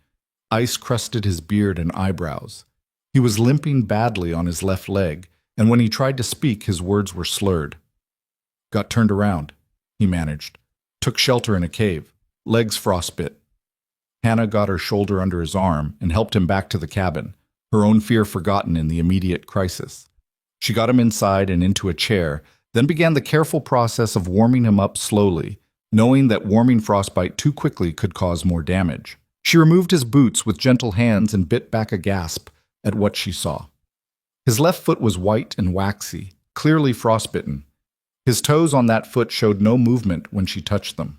Ice crusted his beard and eyebrows. He was limping badly on his left leg, and when he tried to speak, his words were slurred. Got turned around, he managed. Took shelter in a cave, legs frostbit. Hannah got her shoulder under his arm and helped him back to the cabin, her own fear forgotten in the immediate crisis. She got him inside and into a chair, then began the careful process of warming him up slowly, knowing that warming frostbite too quickly could cause more damage. She removed his boots with gentle hands and bit back a gasp at what she saw. His left foot was white and waxy, clearly frostbitten. His toes on that foot showed no movement when she touched them.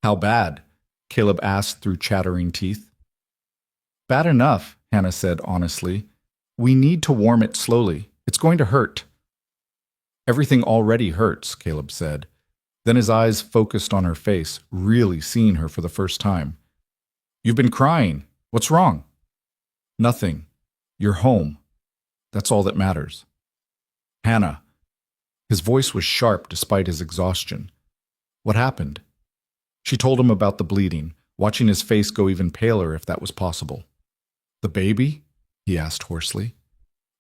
"How bad?" Caleb asked through chattering teeth. "Bad enough," Hannah said honestly. "We need to warm it slowly. It's going to hurt." "Everything already hurts," Caleb said. Then his eyes focused on her face, really seeing her for the first time. "You've been crying. What's wrong?" "Nothing. You're home. That's all that matters." "Hannah." His voice was sharp despite his exhaustion. "What happened?" She told him about the bleeding, watching his face go even paler if that was possible. "The baby?" he asked hoarsely.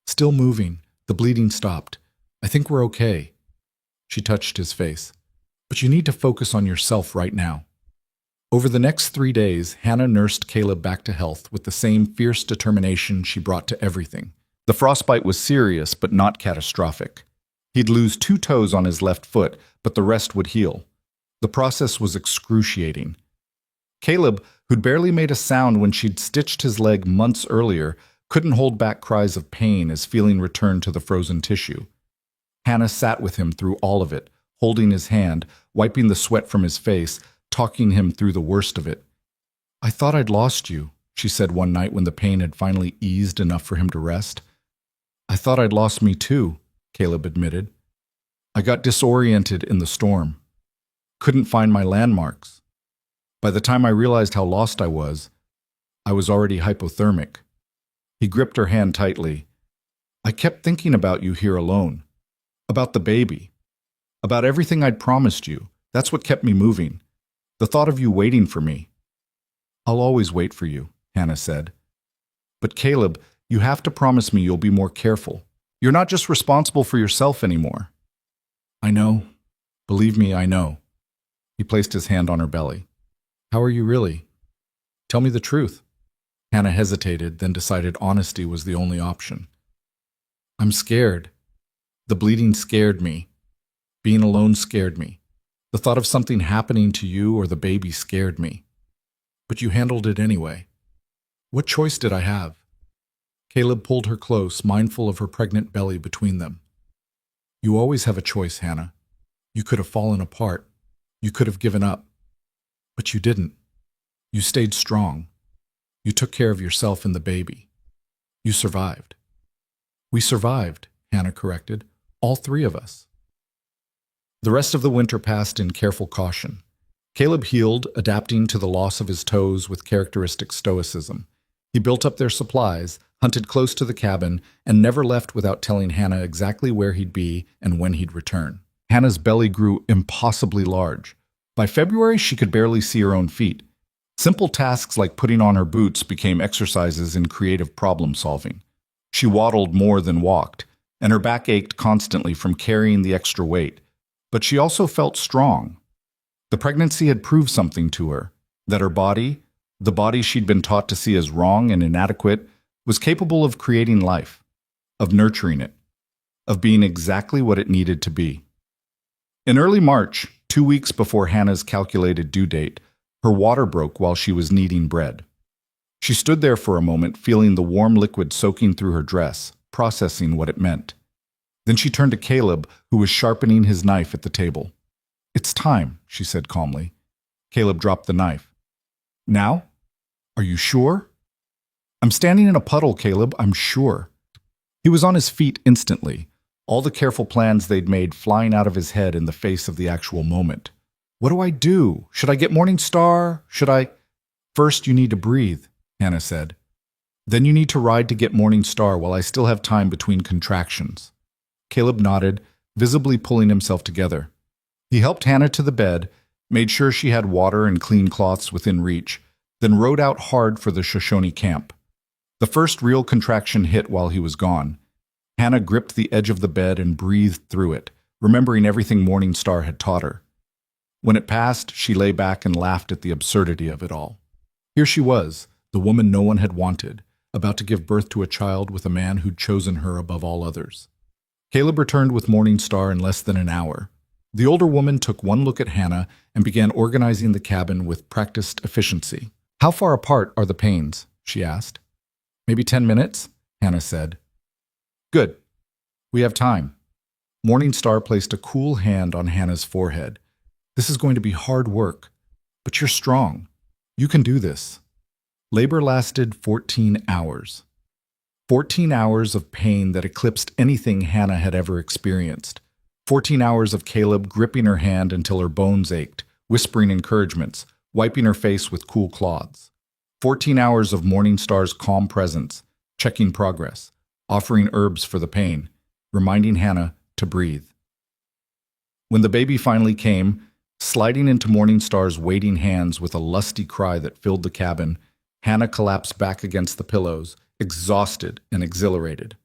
"Still moving. The bleeding stopped. I think we're okay." She touched his face. "But you need to focus on yourself right now." Over the next 3 days, Hannah nursed Caleb back to health with the same fierce determination she brought to everything. The frostbite was serious but not catastrophic. He'd lose 2 toes on his left foot, but the rest would heal. The process was excruciating. Caleb, who'd barely made a sound when she'd stitched his leg months earlier, couldn't hold back cries of pain as feeling returned to the frozen tissue. Hannah sat with him through all of it, holding his hand, wiping the sweat from his face, talking him through the worst of it. "I thought I'd lost you," she said one night when the pain had finally eased enough for him to rest. "I thought I'd lost me too," Caleb admitted. "I got disoriented in the storm. Couldn't find my landmarks. By the time I realized how lost I was already hypothermic." He gripped her hand tightly. "I kept thinking about you here alone. About the baby. About everything I'd promised you. That's what kept me moving. The thought of you waiting for me." "I'll always wait for you," Hannah said. "But Caleb, you have to promise me you'll be more careful. You're not just responsible for yourself anymore." "I know. Believe me, I know." He placed his hand on her belly. "How are you really? Tell me the truth." Hannah hesitated, then decided honesty was the only option. "I'm scared. The bleeding scared me. Being alone scared me. The thought of something happening to you or the baby scared me. But you handled it anyway. What choice did I have?" Caleb pulled her close, mindful of her pregnant belly between them. "You always have a choice, Hannah. You could have fallen apart. You could have given up. But you didn't. You stayed strong. You took care of yourself and the baby. You survived." "We survived," Hannah corrected. "All 3 of us." The rest of the winter passed in careful caution. Caleb healed, adapting to the loss of his toes with characteristic stoicism. He built up their supplies, hunted close to the cabin, and never left without telling Hannah exactly where he'd be and when he'd return. Hannah's belly grew impossibly large. By February, she could barely see her own feet. Simple tasks like putting on her boots became exercises in creative problem-solving. She waddled more than walked, and her back ached constantly from carrying the extra weight. But she also felt strong. The pregnancy had proved something to her, that her body, the body she'd been taught to see as wrong and inadequate, was capable of creating life, of nurturing it, of being exactly what it needed to be. In early March, 2 weeks before Hannah's calculated due date, her water broke while she was kneading bread. She stood there for a moment, feeling the warm liquid soaking through her dress, processing what it meant. Then she turned to Caleb, who was sharpening his knife at the table. "It's time," she said calmly. Caleb dropped the knife. Now? Are you sure? I'm standing in a puddle, Caleb, I'm sure. He was on his feet instantly, all the careful plans they'd made flying out of his head in the face of the actual moment. What do I do? Should I get Morning Star? Should I? First, you need to breathe, Hannah said. Then you need to ride to get Morning Star while I still have time between contractions. Caleb nodded, visibly pulling himself together. He helped Hannah to the bed, made sure she had water and clean cloths within reach, then rode out hard for the Shoshone camp. The first real contraction hit while he was gone. Hannah gripped the edge of the bed and breathed through it, remembering everything Morning Star had taught her. When it passed, she lay back and laughed at the absurdity of it all. Here she was, the woman no one had wanted, about to give birth to a child with a man who'd chosen her above all others. Caleb returned with Morning Star in less than an hour. The older woman took one look at Hannah and began organizing the cabin with practiced efficiency. How far apart are the pains? She asked. Maybe 10 minutes, Hannah said. Good. We have time. Morning Star placed a cool hand on Hannah's forehead. This is going to be hard work, but you're strong. You can do this. Labor lasted 14 hours. 14 hours of pain that eclipsed anything Hannah had ever experienced. 14 hours of Caleb gripping her hand until her bones ached, whispering encouragements, wiping her face with cool cloths. 14 hours of Morning Star's calm presence, checking progress, offering herbs for the pain, reminding Hannah to breathe. When the baby finally came, sliding into Morning Star's waiting hands with a lusty cry that filled the cabin, Hannah collapsed back against the pillows, exhausted and exhilarated.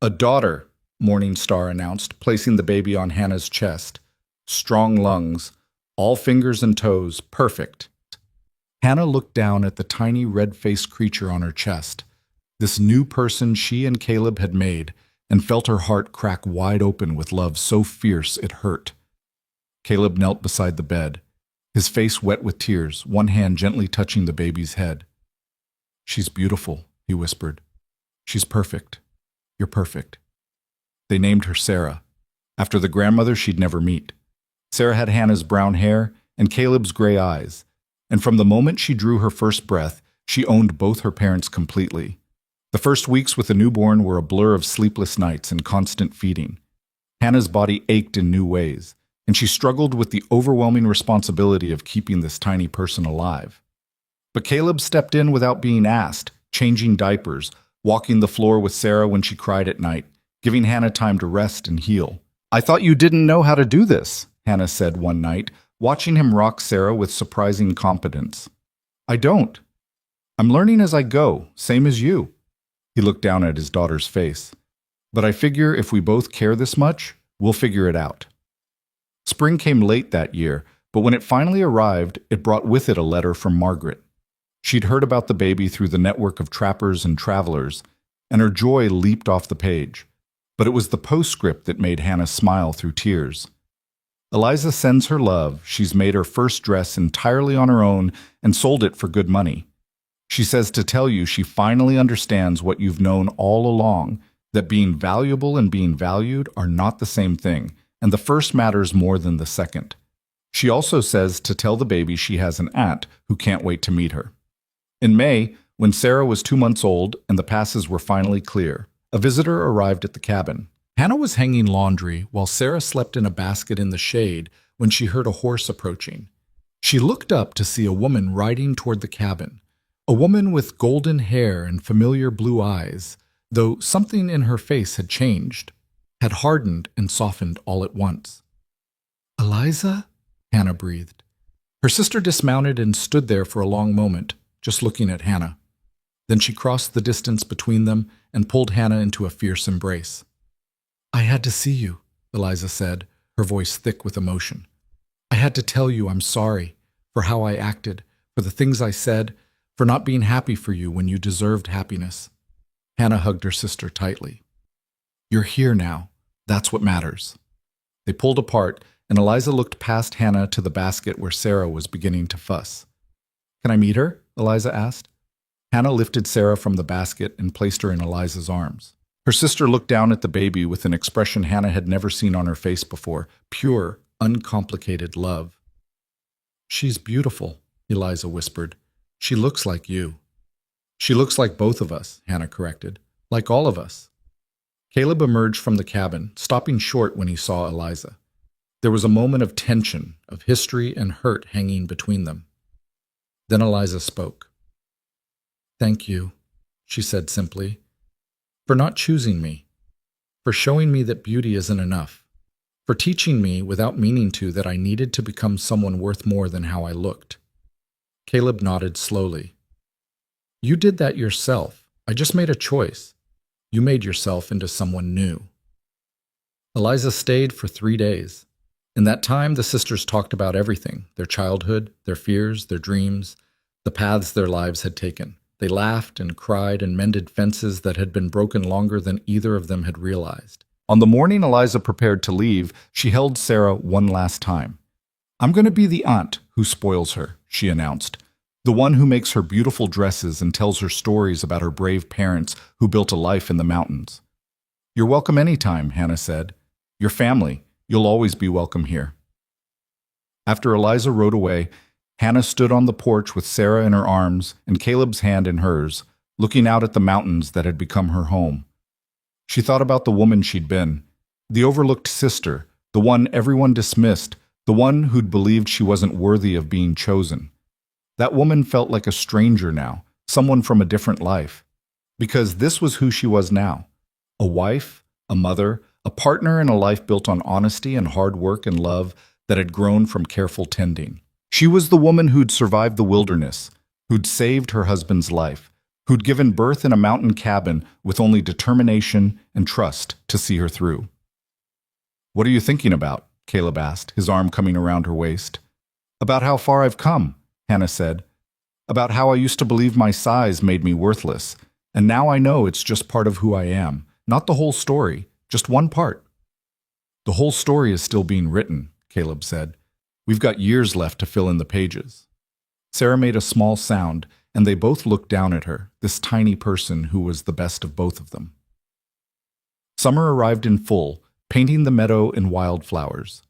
A daughter, Morning Star announced, placing the baby on Hannah's chest. Strong lungs, all fingers and toes, perfect. Hannah looked down at the tiny red-faced creature on her chest, this new person she and Caleb had made, and felt her heart crack wide open with love so fierce it hurt. Caleb knelt beside the bed, his face wet with tears, one hand gently touching the baby's head. She's beautiful, he whispered. She's perfect. You're perfect. They named her Sarah, after the grandmother she'd never meet. Sarah had Hannah's brown hair and Caleb's gray eyes, and from the moment she drew her first breath, she owned both her parents completely. The first weeks with the newborn were a blur of sleepless nights and constant feeding. Hannah's body ached in new ways, and she struggled with the overwhelming responsibility of keeping this tiny person alive. But Caleb stepped in without being asked, changing diapers, walking the floor with Sarah when she cried at night, giving Hannah time to rest and heal. I thought you didn't know how to do this, Hannah said one night, watching him rock Sarah with surprising competence. I don't. I'm learning as I go, same as you. He looked down at his daughter's face. But I figure if we both care this much, we'll figure it out. Spring came late that year, but when it finally arrived, it brought with it a letter from Margaret. She'd heard about the baby through the network of trappers and travelers, and her joy leaped off the page. But it was the postscript that made Hannah smile through tears. Eliza sends her love. She's made her first dress entirely on her own and sold it for good money. She says to tell you she finally understands what you've known all along, that being valuable and being valued are not the same thing, and the first matters more than the second. She also says to tell the baby she has an aunt who can't wait to meet her. In May, when Sarah was 2 months old and the passes were finally clear, a visitor arrived at the cabin. Hannah was hanging laundry while Sarah slept in a basket in the shade when she heard a horse approaching. She looked up to see a woman riding toward the cabin, a woman with golden hair and familiar blue eyes, though something in her face had changed, had hardened and softened all at once. Eliza? Hannah breathed. Her sister dismounted and stood there for a long moment, just looking at Hannah. Then she crossed the distance between them and pulled Hannah into a fierce embrace. I had to see you, Eliza said, her voice thick with emotion. I had to tell you I'm sorry for how I acted, for the things I said, for not being happy for you when you deserved happiness. Hannah hugged her sister tightly. You're here now. That's what matters. They pulled apart, and Eliza looked past Hannah to the basket where Sarah was beginning to fuss. Can I meet her? Eliza asked. Hannah lifted Sarah from the basket and placed her in Eliza's arms. Her sister looked down at the baby with an expression Hannah had never seen on her face before, pure, uncomplicated love. She's beautiful, Eliza whispered. She looks like you. She looks like both of us, Hannah corrected. Like all of us. Caleb emerged from the cabin, stopping short when he saw Eliza. There was a moment of tension, of history and hurt hanging between them. Then Eliza spoke. "Thank you," she said simply, "for not choosing me, for showing me that beauty isn't enough, for teaching me without meaning to that I needed to become someone worth more than how I looked." Caleb nodded slowly. "You did that yourself. I just made a choice. You made yourself into someone new." Eliza stayed for 3 days. In that time, the sisters talked about everything, their childhood, their fears, their dreams, the paths their lives had taken. They laughed and cried and mended fences that had been broken longer than either of them had realized. On the morning Eliza prepared to leave, she held Sarah one last time. "I'm going to be the aunt who spoils her," she announced. "The one who makes her beautiful dresses and tells her stories about her brave parents who built a life in the mountains." "You're welcome anytime," Hannah said. "Your family. You'll always be welcome here." After Eliza rode away, Hannah stood on the porch with Sarah in her arms and Caleb's hand in hers, looking out at the mountains that had become her home. She thought about the woman she'd been, the overlooked sister, the one everyone dismissed, the one who'd believed she wasn't worthy of being chosen. That woman felt like a stranger now, someone from a different life. Because this was who she was now. A wife, a mother, a partner in a life built on honesty and hard work and love that had grown from careful tending. She was the woman who'd survived the wilderness, who'd saved her husband's life, who'd given birth in a mountain cabin with only determination and trust to see her through. "What are you thinking about?" Caleb asked, his arm coming around her waist. "About how far I've come," Hannah said. "About how I used to believe my size made me worthless, and now I know it's just part of who I am, not the whole story, just one part." "The whole story is still being written," Caleb said. "We've got years left to fill in the pages." Sarah made a small sound, and they both looked down at her, this tiny person who was the best of both of them. Summer arrived in full, painting the meadow in wildflowers.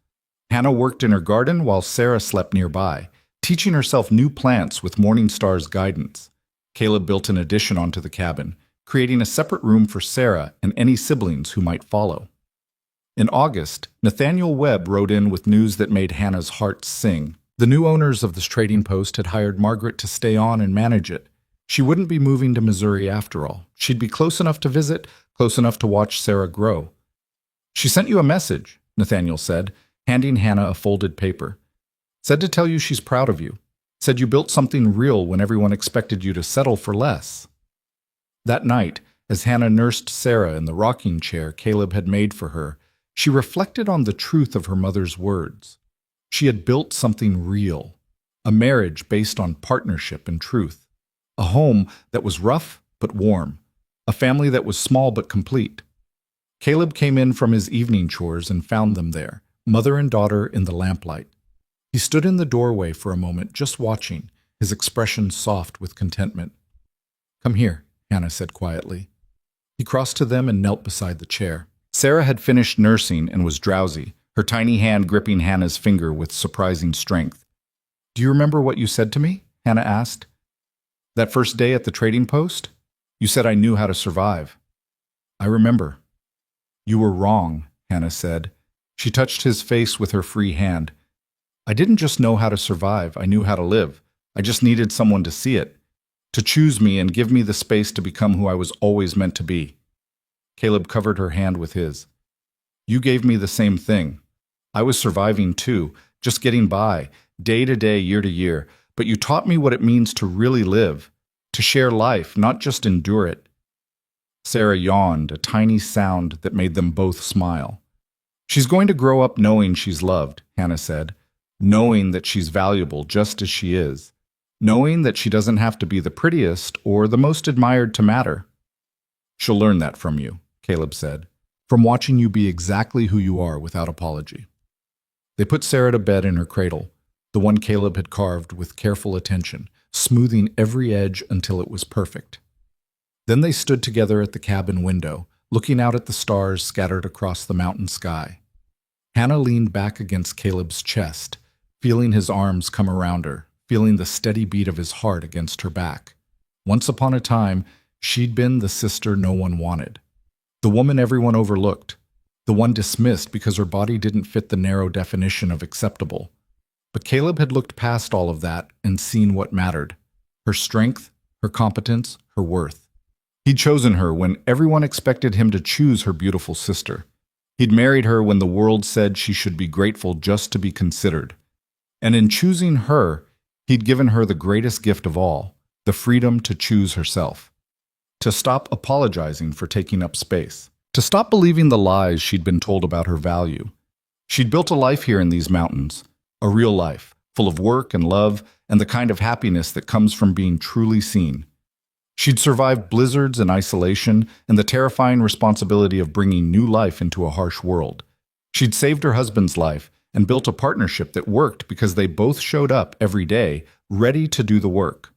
Hannah worked in her garden while Sarah slept nearby, teaching herself new plants with Morningstar's guidance. Caleb built an addition onto the cabin, creating a separate room for Sarah and any siblings who might follow. In August, Nathaniel Webb rode in with news that made Hannah's heart sing. The new owners of this trading post had hired Margaret to stay on and manage it. She wouldn't be moving to Missouri after all. She'd be close enough to visit, close enough to watch Sarah grow. "She sent you a message," Nathaniel said, handing Hannah a folded paper. "Said to tell you she's proud of you. Said you built something real when everyone expected you to settle for less." That night, as Hannah nursed Sarah in the rocking chair Caleb had made for her, she reflected on the truth of her mother's words. She had built something real, a marriage based on partnership and truth, a home that was rough but warm, a family that was small but complete. Caleb came in from his evening chores and found them there, mother and daughter in the lamplight. He stood in the doorway for a moment, just watching, his expression soft with contentment. "Come here," Hannah said quietly. He crossed to them and knelt beside the chair. Sarah had finished nursing and was drowsy, her tiny hand gripping Hannah's finger with surprising strength. "Do you remember what you said to me?" Hannah asked. "That first day at the trading post? You said I knew how to survive." "I remember." "You were wrong," Hannah said. She touched his face with her free hand. "I didn't just know how to survive, I knew how to live. I just needed someone to see it, to choose me and give me the space to become who I was always meant to be." Caleb covered her hand with his. "You gave me the same thing. I was surviving too, just getting by, day to day, year to year, but you taught me what it means to really live, to share life, not just endure it." Sarah yawned, a tiny sound that made them both smile. "She's going to grow up knowing she's loved," Hannah said, "knowing that she's valuable just as she is, knowing that she doesn't have to be the prettiest or the most admired to matter." "She'll learn that from you," Caleb said, "from watching you be exactly who you are without apology." They put Sarah to bed in her cradle, the one Caleb had carved with careful attention, smoothing every edge until it was perfect. Then they stood together at the cabin window, looking out at the stars scattered across the mountain sky. Hannah leaned back against Caleb's chest, feeling his arms come around her, feeling the steady beat of his heart against her back. Once upon a time, she'd been the sister no one wanted, the woman everyone overlooked, the one dismissed because her body didn't fit the narrow definition of acceptable. But Caleb had looked past all of that and seen what mattered: her strength, her competence, her worth. He'd chosen her when everyone expected him to choose her beautiful sister. He'd married her when the world said she should be grateful just to be considered. And in choosing her, he'd given her the greatest gift of all, the freedom to choose herself. To stop apologizing for taking up space. To stop believing the lies she'd been told about her value. She'd built a life here in these mountains, a real life, full of work and love and the kind of happiness that comes from being truly seen. She'd survived blizzards and isolation and the terrifying responsibility of bringing new life into a harsh world. She'd saved her husband's life and built a partnership that worked because they both showed up every day, ready to do the work.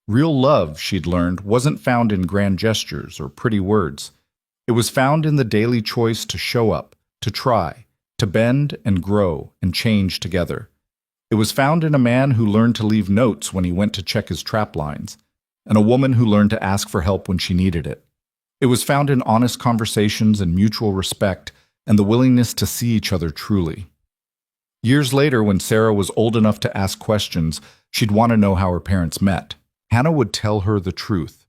Real love, she'd learned, wasn't found in grand gestures or pretty words. It was found in the daily choice to show up, to try, to bend and grow and change together. It was found in a man who learned to leave notes when he went to check his trap lines, and a woman who learned to ask for help when she needed it. It was found in honest conversations and mutual respect and the willingness to see each other truly. Years later, when Sarah was old enough to ask questions, she'd want to know how her parents met. Hannah would tell her the truth,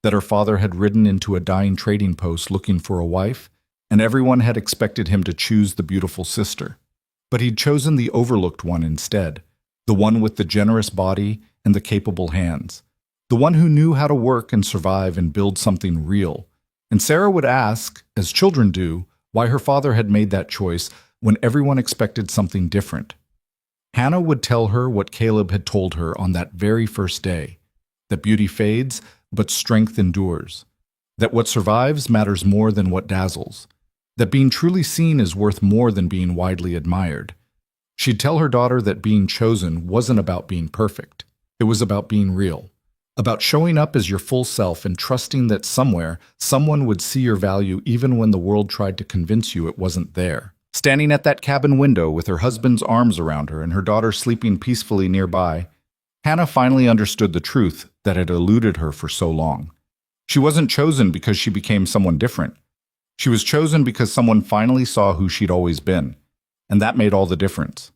that her father had ridden into a dying trading post looking for a wife, and everyone had expected him to choose the beautiful sister. But he'd chosen the overlooked one instead, the one with the generous body and the capable hands, the one who knew how to work and survive and build something real. And Sarah would ask, as children do, why her father had made that choice when everyone expected something different. Hannah would tell her what Caleb had told her on that very first day, that beauty fades, but strength endures, that what survives matters more than what dazzles, that being truly seen is worth more than being widely admired. She'd tell her daughter that being chosen wasn't about being perfect. It was about being real, about showing up as your full self and trusting that somewhere, someone would see your value even when the world tried to convince you it wasn't there. Standing at that cabin window with her husband's arms around her and her daughter sleeping peacefully nearby, Hannah finally understood the truth that had eluded her for so long. She wasn't chosen because she became someone different. She was chosen because someone finally saw who she'd always been, and that made all the difference.